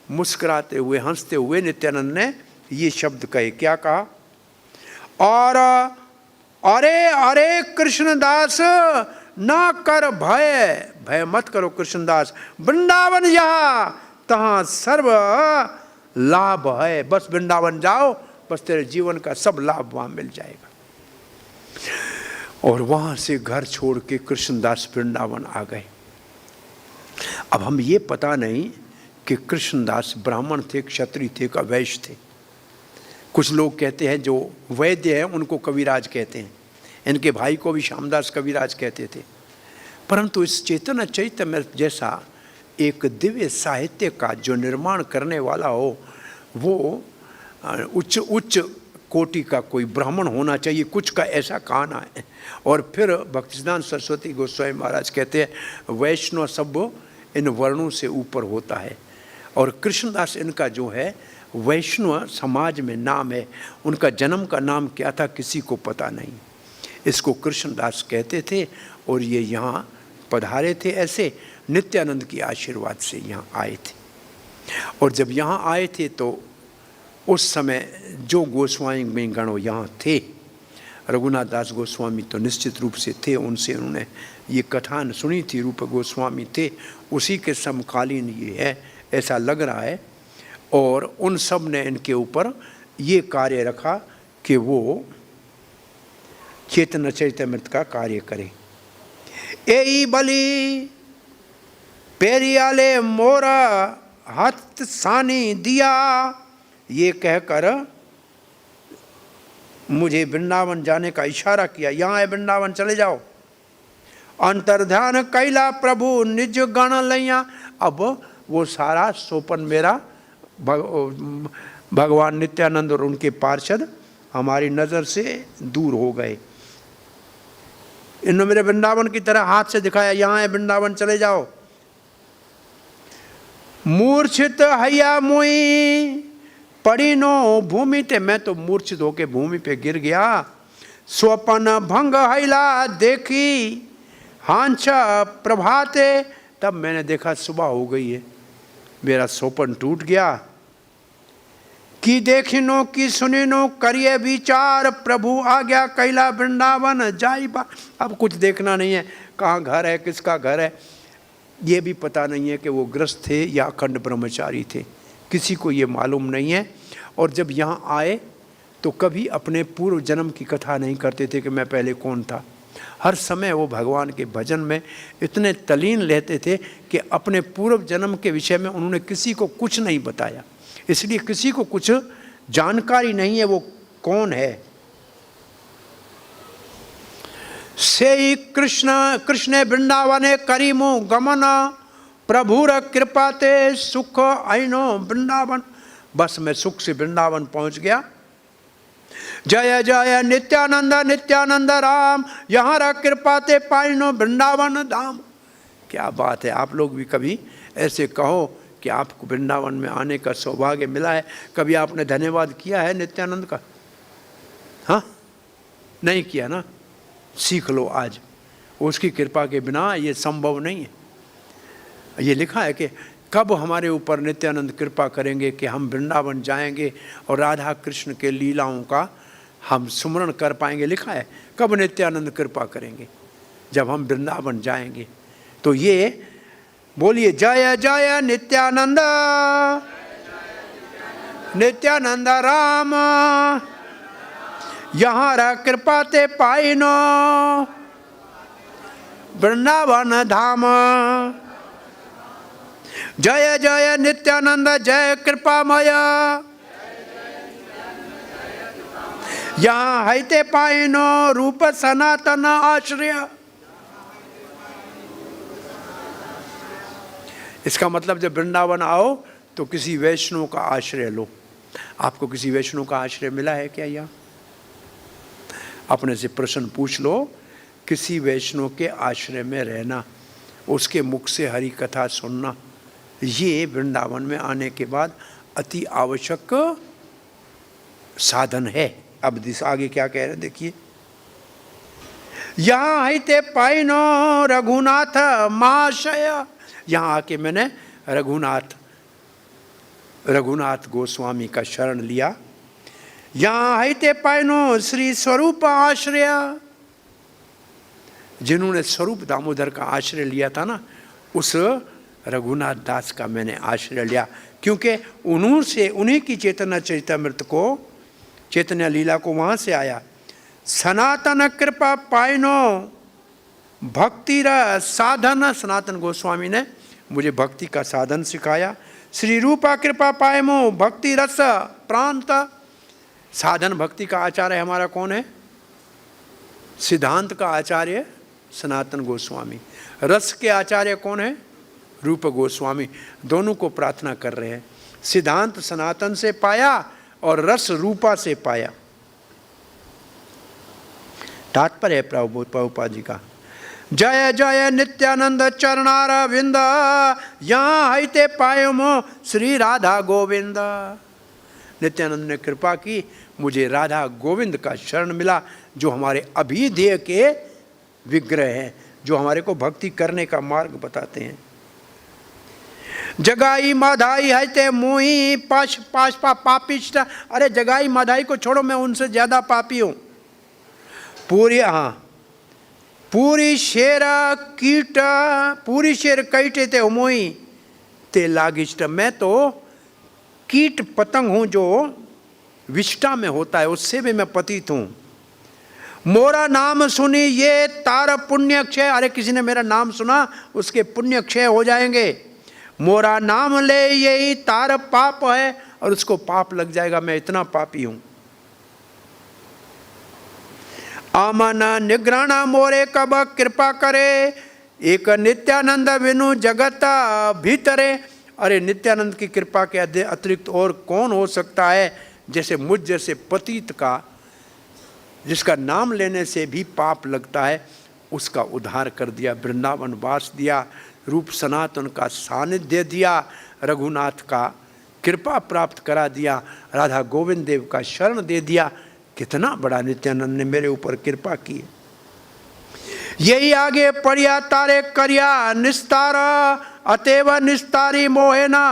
मुस्कुराते हुए हंसते हुए नित्यानंद ने ये शब्द कहे। क्या कहा? और अरे अरे कृष्णदास ना कर भय, भय मत करो कृष्णदास, वृंदावन यहाँ तहाँ सर्व लाभ है, बस वृंदावन जाओ, बस तेरे जीवन का सब लाभ वहां मिल जाएगा। और वहां से घर छोड़ के कृष्णदास वृंदावन आ गए। अब हम ये पता नहीं कि कृष्णदास ब्राह्मण थे, क्षत्रिय थे, का वैश्य थे। कुछ लोग कहते हैं जो वैद्य हैं उनको कविराज कहते हैं, इनके भाई को भी श्यामदास कविराज कहते थे। परंतु इस चैतन्य चैतन्य जैसा एक दिव्य साहित्य का जो निर्माण करने वाला हो, वो उच्च उच्च कोटि का कोई ब्राह्मण होना चाहिए, कुछ का ऐसा कहना है। और फिर भक्तिसिद्धांत सरस्वती गोस्वामी महाराज कहते हैं वैष्णव सब इन वर्णों से ऊपर होता है। और कृष्णदास इनका जो है वैष्णव समाज में नाम है, उनका जन्म का नाम क्या था किसी को पता नहीं। इसको कृष्णदास कहते थे और ये यहाँ पधारे थे ऐसे नित्यानंद की आशीर्वाद से यहाँ आए थे। और जब यहाँ आए थे तो उस समय जो गोस्वामी गण यहाँ थे, रघुनाथ दास गोस्वामी तो निश्चित रूप से थे, उनसे उन्होंने ये कथान सुनी थी, रूप गोस्वामी थे, उसी के समकालीन ये है ऐसा लग रहा है। और उन सब ने इनके ऊपर ये कार्य रखा कि वो चैतन्य चैतन्यमृत का कार्य करें। ए बलि पेरियाले मोरा हाथ सानी दिया, ये कहकर मुझे वृंदावन जाने का इशारा किया, यहाँ है वृंदावन चले जाओ। अंतर्ध्यान कैला प्रभु निज गण लैया, अब वो सारा सोपन मेरा भगवान नित्यानंद और उनके पार्षद हमारी नज़र से दूर हो गए। इन्होंने मेरे वृंदावन की तरह हाथ से दिखाया, यहाँ है वृंदावन चले जाओ। मूर्छित हैया मोई पड़ी नो भूमि ते, मैं तो मूर्छित होके भूमि पे गिर गया। स्वपन भंग हैला देखी हांछा प्रभाते, तब मैंने देखा सुबह हो गई है, मेरा स्वपन टूट गया। कि देखिनो कि सुनिनो करिए विचार, प्रभु आ गया कैला वृंदावन जाई बा। अब कुछ देखना नहीं है, कहाँ घर है किसका घर है ये भी पता नहीं है, कि वो ग्रस्त थे या अखंड ब्रह्मचारी थे, किसी को ये मालूम नहीं है। और जब यहाँ आए तो कभी अपने पूर्व जन्म की कथा नहीं करते थे कि मैं पहले कौन था। हर समय वो भगवान के भजन में इतने तल्लीन रहते थे कि अपने पूर्व जन्म के विषय में उन्होंने किसी को कुछ नहीं बताया, इसलिए किसी को कुछ जानकारी नहीं है वो कौन है। से कृष्ण वृंदावने करीमो गमन, प्रभुर कृपाते सुख आइनो वृंदावन, बस मैं सुख से वृंदावन पहुंच गया। जय जय नित्यानंद नित्यानंद राम, यहाँ कृपाते पाइनो वृंदावन धाम। क्या बात है, आप लोग भी कभी ऐसे कहो कि आपको वृंदावन में आने का सौभाग्य मिला है। कभी आपने धन्यवाद किया है नित्यानंद का? हाँ, नहीं किया ना? सीख लो आज। उसकी कृपा के बिना ये संभव नहीं है। ये लिखा है कि कब हमारे ऊपर नित्यानंद कृपा करेंगे कि हम वृंदावन जाएंगे और राधा कृष्ण के लीलाओं का हम सुमरण कर पाएंगे। लिखा है कब नित्यानंद कृपा करेंगे? जब हम वृंदावन जाएंगे। तो ये बोलिए, जय जय नित्यानंद, नित्यानंद राम, यहाँ रह कृपा ते पाइनो वृंदावन धाम। जय जय नित्यानंद जय कृपामय, यहाँ हैते पाइनो रूप सनातन आश्रय। इसका मतलब जब वृंदावन आओ तो किसी वैष्णव का आश्रय लो। आपको किसी वैष्णव का आश्रय मिला है क्या? यहाँ अपने से प्रश्न पूछ लो, किसी वैष्णव के आश्रय में रहना, उसके मुख से हरि कथा सुनना, ये वृंदावन में आने के बाद अति आवश्यक साधन है। अब आगे क्या कह रहे हैं देखिए, यहाँ हैते पाइनो रघुनाथ महाशय। यहाँ आके मैंने रघुनाथ गोस्वामी का शरण लिया। यहाँ हैते पाइनो श्री स्वरूप आश्रय। जिन्होंने स्वरूप दामोदर का आश्रय लिया था ना, उस रघुनाथ दास का मैंने आश्रय लिया, क्योंकि उन्हीं की चैतन्य चरितामृत को, चैतन्य लीला को वहाँ से आया। सनातन कृपा पाइनो भक्ति र साधन। सनातन गोस्वामी ने मुझे भक्ति का साधन सिखाया। श्री रूपा कृपा पायमो भक्ति रस प्रांत। साधन भक्ति का आचार्य हमारा कौन है? सिद्धांत का आचार्य सनातन गोस्वामी। रस के आचार्य कौन है? रूप गोस्वामी। दोनों को प्रार्थना कर रहे हैं। सिद्धांत सनातन से पाया और रस रूपा से पाया। तात्पर्य है प्रभुपाद जी का। जय जय नित्यानंद चरणार विंद, यहाँ हैते पायमो श्री राधा गोविंद। नित्यानंद ने कृपा की, मुझे राधा गोविंद का शरण मिला, जो हमारे अभिधेय के विग्रह हैं, जो हमारे को भक्ति करने का मार्ग बताते हैं। जगाई माधाई हैते मोही पाश पाशपा पापिष्ट। अरे जगाई माधाई को छोड़ो, मैं उनसे ज्यादा पापी हूं। पूरी शेर कीट, पूरी शेर कैटे ते मोही ते लागिष्ट। मैं तो कीट पतंग हूं जो विष्टा में होता है, उससे भी मैं पतित हूं। मोरा नाम सुनी ये तार पुण्य क्षय। अरे किसी ने मेरा नाम सुना, उसके पुण्य क्षय हो जाएंगे। मोरा नाम ले यही तार पाप है, और उसको पाप लग जाएगा। मैं इतना पापी हूं। आमन निग्रहण मोरे कब कृपा करे, एक नित्यानंद विनु जगत भीतरे। अरे नित्यानंद की कृपा के अतिरिक्त और कौन हो सकता है, जैसे मुझ जैसे पतित का, जिसका नाम लेने से भी पाप लगता है, उसका उद्धार कर दिया। वृंदावन वास दिया, रूप सनातन का सानिध्य दिया, रघुनाथ का कृपा प्राप्त करा दिया, राधा गोविंद देव का शरण दे दिया। कितना बड़ा नित्यानंद ने मेरे ऊपर कृपा की। यही आगे पढ़िया तारे करिया निस्तार, अतएव निस्तारी मोहेना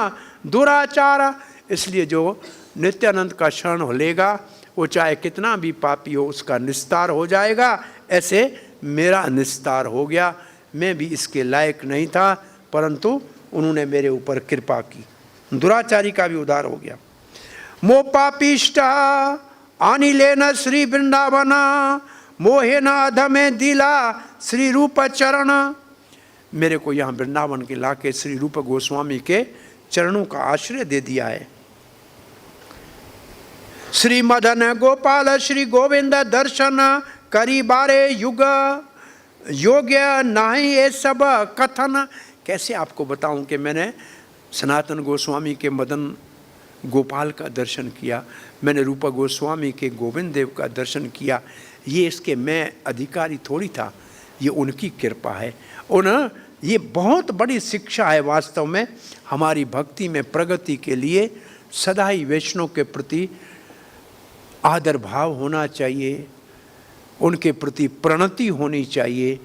दुराचार। इसलिए जो नित्यानंद का शरण लेगा, वो चाहे कितना भी पापी हो, उसका निस्तार हो जाएगा। ऐसे मेरा निस्तार हो गया। मैं भी इसके लायक नहीं था, परंतु उन्होंने मेरे ऊपर कृपा की। दुराचारी का भी उद्धार हो गया। मो पापिष्ट आनी लेना श्री वृंदावन, मोहे न अधमे दिला श्री रूप चरण। मेरे को यहाँ वृंदावन के लाके श्री रूप गोस्वामी के चरणों का आश्रय दे दिया है। श्री मदन गोपाल श्री गोविंद दर्शन करी बारे युग, योग्य नहीं ये सब कथन। कैसे आपको बताऊं कि मैंने सनातन गोस्वामी के मदन गोपाल का दर्शन किया, मैंने रूपा गोस्वामी के गोविंद देव का दर्शन किया। ये इसके मैं अधिकारी थोड़ी था, ये उनकी कृपा है। उन ये बहुत बड़ी शिक्षा है वास्तव में। हमारी भक्ति में प्रगति के लिए सदा ही वैष्णव के प्रति आदर भाव होना चाहिए, उनके प्रति प्रणति होनी चाहिए,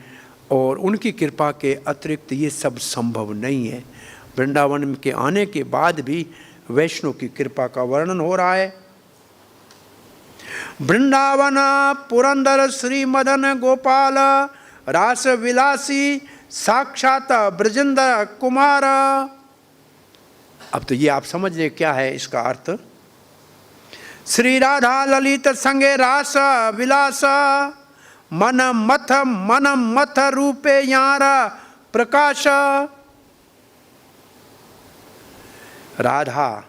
और उनकी कृपा के अतिरिक्त ये सब संभव नहीं है। वृंदावन के आने के बाद भी वैष्णव की कृपा का वर्णन हो रहा है। वृंदावन पुरंदर श्री मदन गोपाल रास विलासी साक्षात ब्रजेंद्र कुमार। अब तो ये आप समझ ले क्या है इसका अर्थ। श्री राधा ललित संगे रास विलास मन मथ रूपे यार प्रकाश। राधा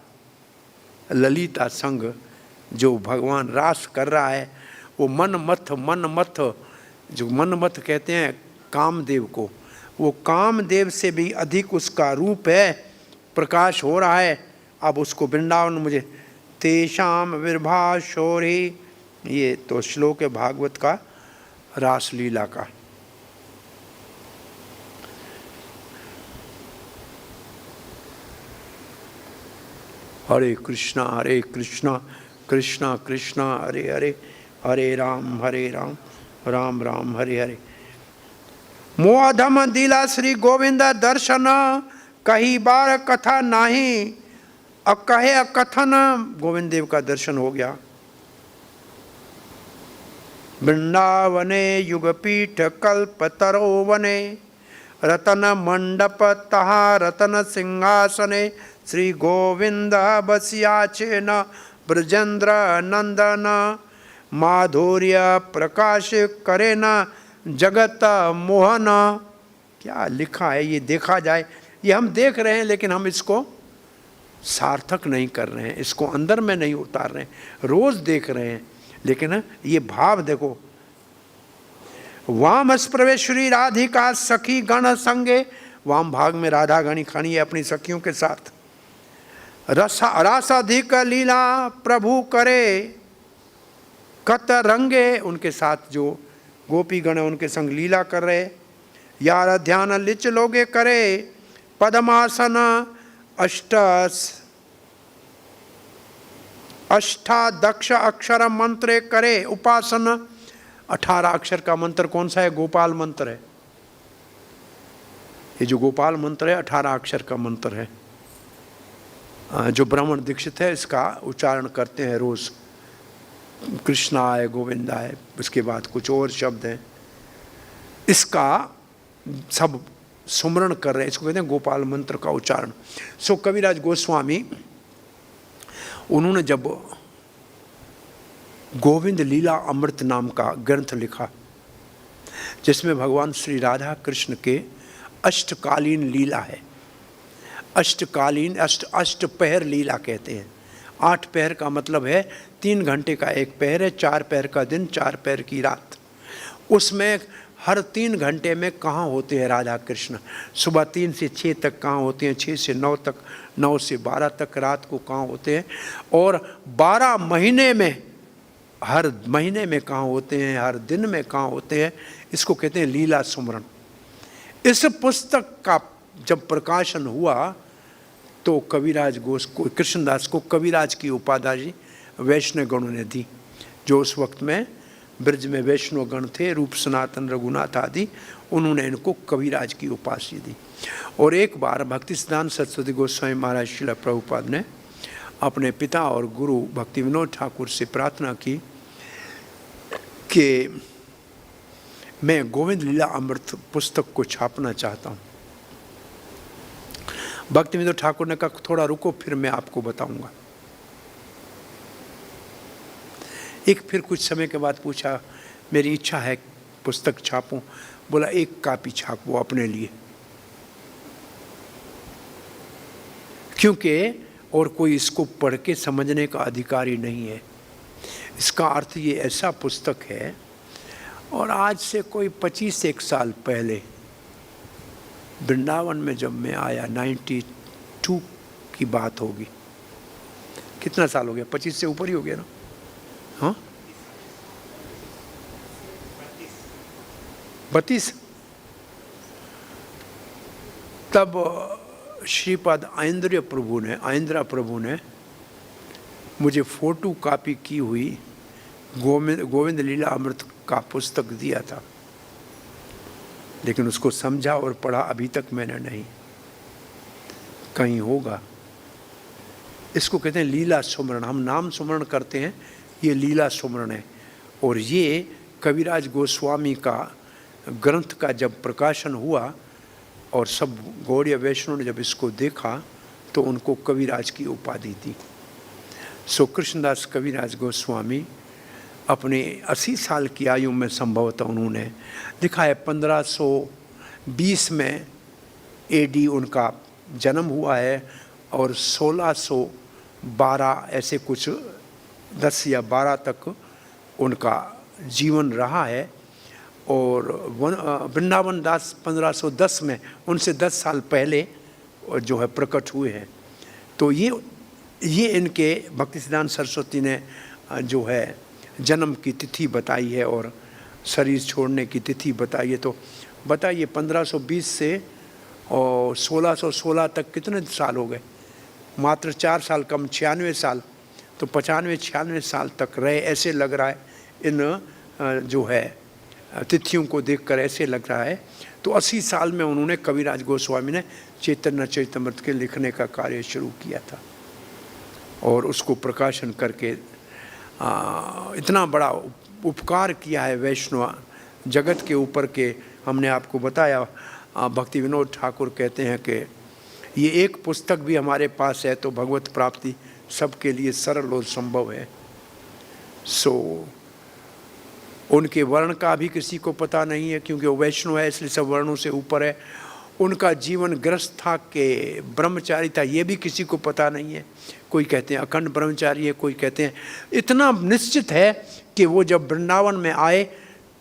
ललिता संग जो भगवान रास कर रहा है, वो मन मथ, जो मन मथ कहते हैं कामदेव को, वो कामदेव से भी अधिक उसका रूप है, प्रकाश हो रहा है। अब उसको वृंदावन मुझे तेषाम विर्भाशोरी, ये तो श्लोक है भागवत का, रासलीला का। हरे कृष्णा कृष्णा कृष्णा हरे हरे, हरे राम राम राम हरे हरे। मोहधम दिला श्री गोविंद दर्शन, कही बार कथा नाही अकहे कथन। गोविंद देव का दर्शन हो गया। वृंदावने युगपीठ कल्पतरो वने, रतन मंडप तहा रतन सिंहासने, श्री गोविंद बसियाचे न ब्रजेंद्र नंदन, माधुर्य प्रकाश करे न जगत मोहन। क्या लिखा है ये देखा जाए। ये हम देख रहे हैं लेकिन हम इसको सार्थक नहीं कर रहे हैं, इसको अंदर में नहीं उतार रहे हैं। रोज देख रहे हैं लेकिन ये भाव देखो। वाम प्रवेश्वरी राधिका सखी गण संगे, वाम भाग में राधा गणी खड़ी है अपनी सखियों के साथ। रसाधिक लीला प्रभु करे कत रंगे, उनके साथ जो गोपी गण उनके संग लीला कर रहे। यार ध्यान लिच लोगे करे, पद्मासन अष्टादक्ष अक्षर मंत्रे करे उपासन। 18 अक्षर का मंत्र कौन सा है? गोपाल मंत्र है। ये जो गोपाल मंत्र है 18 अक्षर का मंत्र है। जो ब्राह्मण दीक्षित है इसका उच्चारण करते हैं रोज। कृष्णाय गोविंदाय, उसके बाद कुछ और शब्द हैं, इसका सब सुमरण कर रहे हैं। इसको कहते हैं गोपाल मंत्र का उच्चारण। सो कविराज गोस्वामी उन्होंने जब गोविंद लीला अमृत नाम का ग्रंथ लिखा, जिसमें भगवान श्री राधा कृष्ण के अष्टकालीन लीला है। अष्टकालीन अष्टपहर लीला कहते हैं। 8 पहर का मतलब है 3 घंटे का एक पहर है, 4 पहर का दिन, 4 पहर की रात। उसमें हर 3 घंटे में कहाँ होते हैं राधा कृष्ण? सुबह 3 से 6 तक कहाँ होते हैं, 6 से 9 तक, 9 से 12 तक रात को कहाँ होते हैं, और 12 महीने में हर महीने में कहाँ होते हैं, हर दिन में कहाँ होते हैं। इसको कहते हैं लीला सुमरण। इस पुस्तक का जब प्रकाशन हुआ तो कविराज कृष्णदास को कविराज की उपाधि वैष्णव गणों ने दी। जो उस वक्त में ब्रज में वैष्णव गण थे, रूप सनातन रघुनाथ आदि, उन्होंने इनको कविराज की उपाधि दी। और एक बार भक्ति सिद्धांत सरस्वती गोस्वामी महाराज श्रील प्रभुपाद ने अपने पिता और गुरु भक्ति विनोद ठाकुर से प्रार्थना की कि मैं गोविंद लीला अमृत पुस्तक को छापना चाहता हूँ। भक्ति विनोद ठाकुर ने कहा थोड़ा रुको, फिर मैं आपको बताऊंगा। फिर कुछ समय के बाद पूछा, मेरी इच्छा है पुस्तक छापूं। बोला 1 कॉपी छापो अपने लिए, क्योंकि और कोई इसको पढ़ के समझने का अधिकारी नहीं है। इसका अर्थ ये ऐसा पुस्तक है। और आज से कोई 25 साल पहले वृंदावन में जब मैं आया, 92 की बात होगी। कितना साल हो गया? 25 से ऊपर ही हो गया ना? हाँ, 32। तब श्रीपाद आइंद्रा प्रभु ने मुझे फोटो कॉपी की हुई गोविंद लीला अमृत का पुस्तक दिया था, लेकिन उसको समझा और पढ़ा अभी तक मैंने नहीं। कहीं होगा। इसको कहते हैं लीला सुमरण। हम नाम सुमरण करते हैं, ये लीला सुमरण है। और ये कविराज गोस्वामी का ग्रंथ का जब प्रकाशन हुआ और सब गौड़ीय वैष्णव ने जब इसको देखा तो उनको कविराज की उपाधि दी। सो कृष्णदास कविराज गोस्वामी अपने 80 साल की आयु में संभवतः उन्होंने लिखा है 1520 में AD उनका जन्म हुआ है और 1612 ऐसे कुछ 10 या 12 तक उनका जीवन रहा है। और वृंदावन दास 1510 में उनसे 10 साल पहले जो है प्रकट हुए हैं। तो ये इनके भक्ति सिद्धांत सरस्वती ने जो है जन्म की तिथि बताई है और शरीर छोड़ने की तिथि बताई है। तो बताइए 1520 से और 1616 तक कितने साल हो गए? मात्र 4 साल कम, 96 साल। तो 95-96 साल तक रहे ऐसे लग रहा है इन जो है तिथियों को देखकर ऐसे लग रहा है। तो 80 साल में उन्होंने कविराज गोस्वामी ने चैतन्य चरितमृत के लिखने का कार्य शुरू किया था और उसको प्रकाशन करके इतना बड़ा उपकार किया है वैष्णव जगत के ऊपर के। हमने आपको बताया, भक्ति विनोद ठाकुर कहते हैं कि ये एक पुस्तक भी हमारे पास है तो भगवत प्राप्ति सबके लिए सरल और संभव है। सो उनके वर्ण का भी किसी को पता नहीं है क्योंकि वो वैष्णव है, इसलिए सब वर्णों से ऊपर है। उनका जीवन ग्रस्त था कि ब्रह्मचारी था, ये भी किसी को पता नहीं है। कोई कहते हैं अखंड ब्रह्मचारी है, कोई कहते हैं। इतना निश्चित है कि वो जब वृंदावन में आए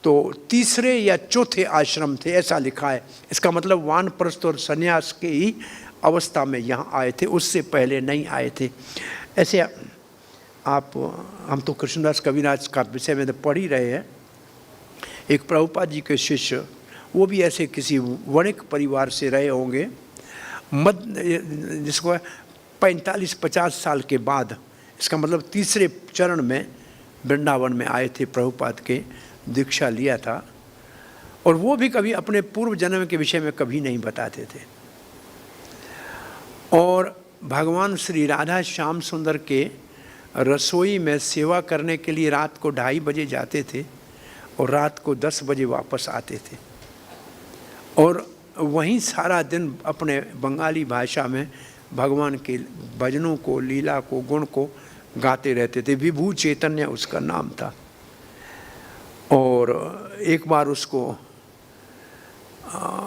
तो 3रे या 4थे आश्रम थे, ऐसा लिखा है। इसका मतलब वानप्रस्थ और संन्यास के ही अवस्था में यहाँ आए थे, उससे पहले नहीं आए थे। ऐसे हम तो कृष्णदास कविराज का विषय में तो पढ़ ही रहे हैं। एक प्रभुपाद जी के शिष्य, वो भी ऐसे किसी वणिक परिवार से रहे होंगे, जिसको 45-50 साल के बाद, इसका मतलब 3रे चरण में वृंदावन में आए थे, प्रभुपाद के दीक्षा लिया था। और वो भी कभी अपने पूर्व जन्म के विषय में कभी नहीं बताते थे। और भगवान श्री राधा श्याम सुंदर के रसोई में सेवा करने के लिए रात को 2:30 बजे जाते थे और रात को 10 बजे वापस आते थे और वहीं सारा दिन अपने बंगाली भाषा में भगवान के भजनों को, लीला को, गुण को गाते रहते थे। विभू चैतन्य उसका नाम था। और एक बार उसको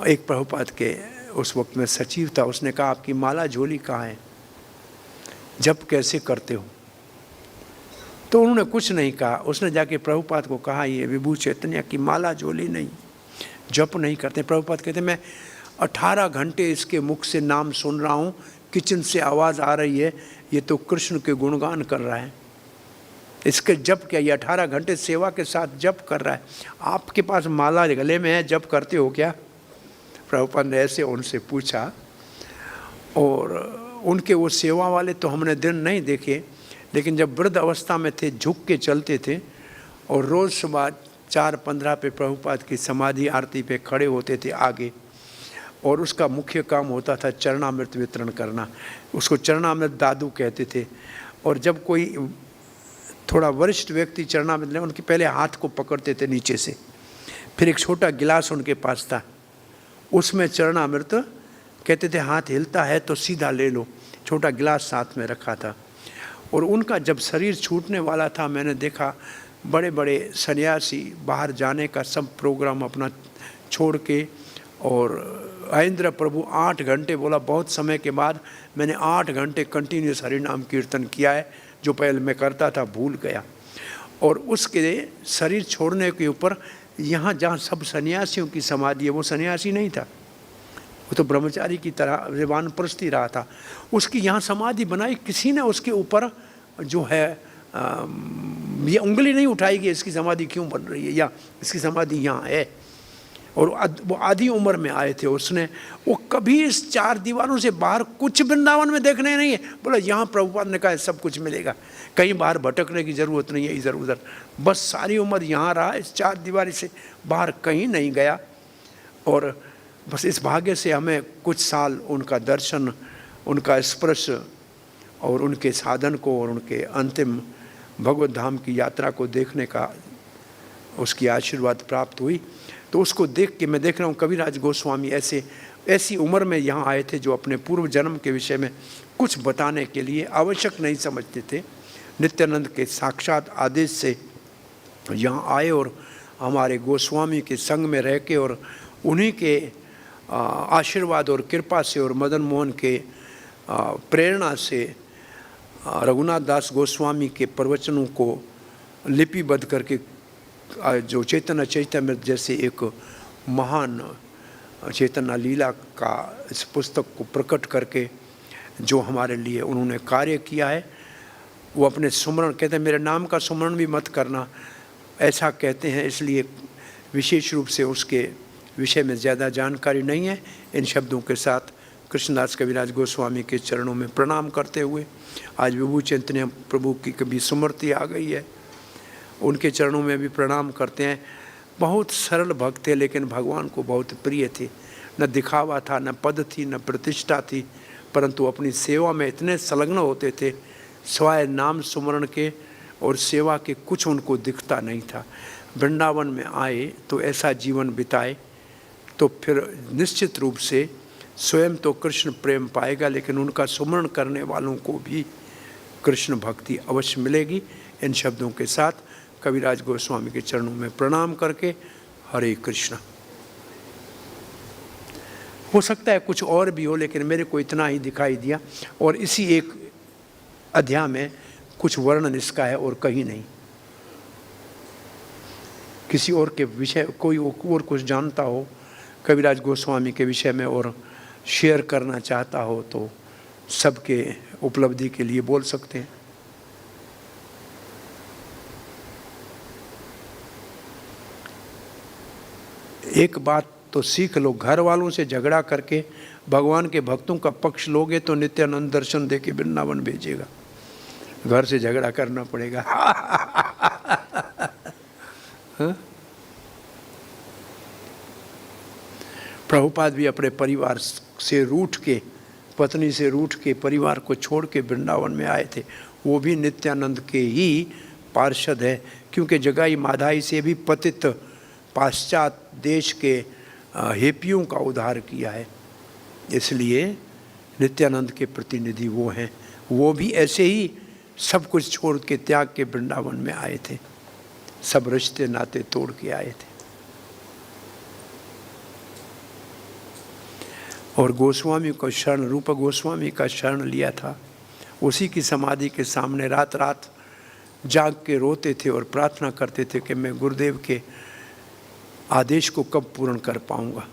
एक प्रभुपाद के उस वक्त में सचिव था, उसने कहा आपकी माला झोली कहाँ है, जप कैसे करते हो? तो उन्होंने कुछ नहीं कहा। उसने जाके प्रभुपाद को कहा ये विभू चैतन्य की माला झोली नहीं, जप नहीं करते। प्रभुपाद कहते मैं 18 घंटे इसके मुख से नाम सुन रहा हूँ, किचन से आवाज़ आ रही है, ये तो कृष्ण के गुणगान कर रहा है। इसके जप क्या? ये 18 घंटे सेवा के साथ जप कर रहा है। आपके पास माला गले में है, जप करते हो क्या? प्रभुपाद ने ऐसे उनसे पूछा। और उनके वो सेवा वाले तो हमने दिन नहीं देखे, लेकिन जब वृद्ध अवस्था में थे झुक के चलते थे और रोज़ सुबह 4:15 पे प्रभुपाद की समाधि आरती पे खड़े होते थे आगे। और उसका मुख्य काम होता था चरणामृत वितरण करना। उसको चरणामृत दादू कहते थे। और जब कोई थोड़ा वरिष्ठ व्यक्ति चरणामृत ले, उनके पहले हाथ को पकड़ते थे नीचे से, फिर एक छोटा गिलास उनके पास था, उसमें चरणामृत कहते थे हाथ हिलता है तो सीधा ले लो। छोटा गिलास साथ में रखा था। और उनका जब शरीर छूटने वाला था, मैंने देखा बड़े बड़े सन्यासी बाहर जाने का सब प्रोग्राम अपना छोड़ के, और आइंद्र प्रभु 8 घंटे, बोला बहुत समय के बाद मैंने 8 घंटे कंटिन्यूस हरिनाम कीर्तन किया है, जो पहले मैं करता था भूल गया। और उसके शरीर छोड़ने के ऊपर यहाँ जहाँ सब सन्यासियों की समाधि है, वो सन्यासी नहीं था, वो तो ब्रह्मचारी की तरह वानप्रस्थ ही रहा था। उसकी यहाँ समाधि बनाई, किसी ने उसके ऊपर जो है ये उंगली नहीं उठाई कि इसकी समाधि क्यों बन रही है या इसकी समाधि यहाँ है। और वो आधी उम्र में आए थे। उसने वो कभी इस 4 दीवारों से बाहर कुछ वृंदावन में देखने नहीं है। बोला यहाँ प्रभुपाद ने कहा सब कुछ मिलेगा, कहीं बाहर भटकने की ज़रूरत नहीं है इधर उधर। बस सारी उम्र यहाँ रहा, इस 4 दीवारी से बाहर कहीं नहीं गया। और बस इस भाग्य से हमें कुछ साल उनका दर्शन, उनका स्पर्श और उनके साधन को और उनके अंतिम भगवत धाम की यात्रा को देखने का उसकी आशीर्वाद प्राप्त हुई। तो उसको देख के मैं देख रहा हूँ कविराज गोस्वामी ऐसी उम्र में यहाँ आए थे जो अपने पूर्व जन्म के विषय में कुछ बताने के लिए आवश्यक नहीं समझते थे। नित्यानंद के साक्षात आदेश से यहाँ आए और हमारे गोस्वामी के संग में रह के और उन्हीं के आशीर्वाद और कृपा से और मदन मोहन के प्रेरणा से रघुनाथ दास गोस्वामी के प्रवचनों को लिपिबद्ध करके जो चैतन्य चैतन्य जैसे एक महान चैतन्य लीला का इस पुस्तक को प्रकट करके जो हमारे लिए उन्होंने कार्य किया है, वो अपने सुमरण कहते हैं, मेरे नाम का सुमरण भी मत करना, ऐसा कहते हैं। इसलिए विशेष रूप से उसके विषय में ज़्यादा जानकारी नहीं है। इन शब्दों के साथ कृष्णदास कविराज गोस्वामी के चरणों में प्रणाम करते हुए आज विभू चैतन्य प्रभु की कभी स्मृति आ गई है, उनके चरणों में भी प्रणाम करते हैं। बहुत सरल भक्त थे लेकिन भगवान को बहुत प्रिय थे। न दिखावा था, न पद थी, न प्रतिष्ठा थी, परंतु अपनी सेवा में इतने संलग्न होते थे, स्वाय नाम सुमरण के और सेवा के कुछ उनको दिखता नहीं था। वृंदावन में आए तो ऐसा जीवन बिताए तो फिर निश्चित रूप से स्वयं तो कृष्ण प्रेम पाएगा, लेकिन उनका सुमरण करने वालों को भी कृष्ण भक्ति अवश्य मिलेगी। इन शब्दों के साथ कविराज गोस्वामी के चरणों में प्रणाम करके हरे कृष्ण। हो सकता है कुछ और भी हो, लेकिन मेरे को इतना ही दिखाई दिया और इसी एक अध्याय में कुछ वर्णन इसका है और कहीं नहीं। किसी और के विषय कोई और कुछ जानता हो कविराज गोस्वामी के विषय में और शेयर करना चाहता हो तो सबके उपलब्धि के लिए बोल सकते हैं। एक बात तो सीख लो, घर वालों से झगड़ा करके भगवान के भक्तों का पक्ष लोगे तो नित्यानंद दर्शन दे के वृंदावन भेजेगा। घर से झगड़ा करना पड़ेगा। प्रभुपाद भी अपने परिवार से रूठ के, पत्नी से रूठ के, परिवार को छोड़ के वृंदावन में आए थे। वो भी नित्यानंद के ही पार्षद है, क्योंकि जगाई माधाई से भी पतित पाश्चात देश के हेपियों का उद्धार किया है, इसलिए नित्यानंद के प्रतिनिधि वो हैं। वो भी ऐसे ही सब कुछ छोड़ के त्याग के वृंदावन में आए थे, सब रिश्ते नाते तोड़ के आए थे। और गोस्वामी को शरण, रूप गोस्वामी का शरण लिया था। उसी की समाधि के सामने रात रात जाग के रोते थे और प्रार्थना करते थे कि मैं गुरुदेव के आदेश को कब पूर्ण कर पाऊंगा।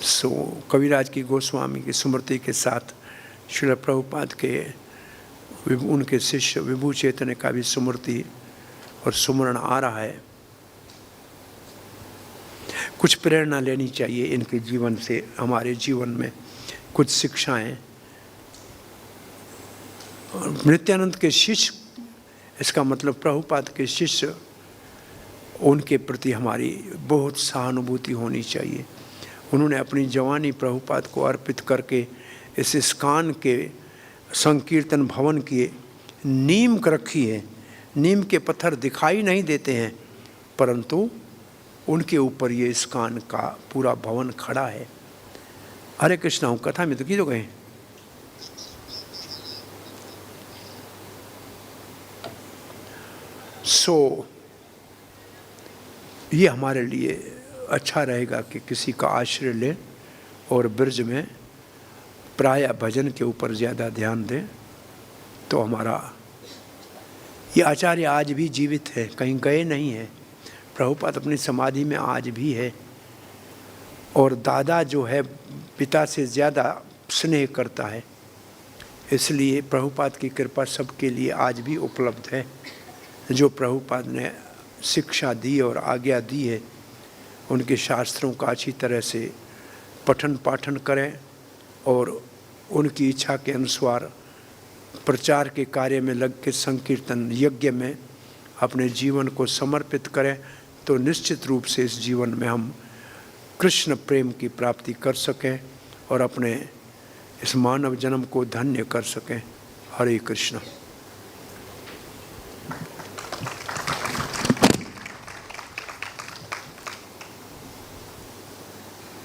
सो कविराज की गोस्वामी की स्मृति के साथ श्रील प्रभुपाद के उनके शिष्य विभू चैतन्य का भी स्मृति और सुमरण आ रहा है। कुछ प्रेरणा लेनी चाहिए इनके जीवन से, हमारे जीवन में कुछ शिक्षाएं। नित्यानंद के शिष्य, इसका मतलब प्रभुपाद के शिष्य, उनके प्रति हमारी बहुत सहानुभूति होनी चाहिए। उन्होंने अपनी जवानी प्रभुपाद को अर्पित करके इस इस्कान के संकीर्तन भवन की नींव रखी है। नीम के पत्थर दिखाई नहीं देते हैं, परंतु उनके ऊपर ये इस्कान का पूरा भवन खड़ा है। हरे कृष्णा, हूँ कथा में तो की जो गए। सो ये हमारे लिए अच्छा रहेगा कि किसी का आश्रय लें और ब्रज में प्राय भजन के ऊपर ज़्यादा ध्यान दें। तो हमारा ये आचार्य आज भी जीवित है, कहीं गए नहीं है। प्रभुपाद अपनी समाधि में आज भी है। और दादा जो है पिता से ज़्यादा स्नेह करता है, इसलिए प्रभुपाद की कृपा सबके लिए आज भी उपलब्ध है। जो प्रभुपाद ने शिक्षा दी और आज्ञा दी है, उनके शास्त्रों का अच्छी तरह से पठन पाठन करें और उनकी इच्छा के अनुसार प्रचार के कार्य में लग के संकीर्तन यज्ञ में अपने जीवन को समर्पित करें, तो निश्चित रूप से इस जीवन में हम कृष्ण प्रेम की प्राप्ति कर सकें और अपने इस मानव जन्म को धन्य कर सकें। हरे कृष्ण।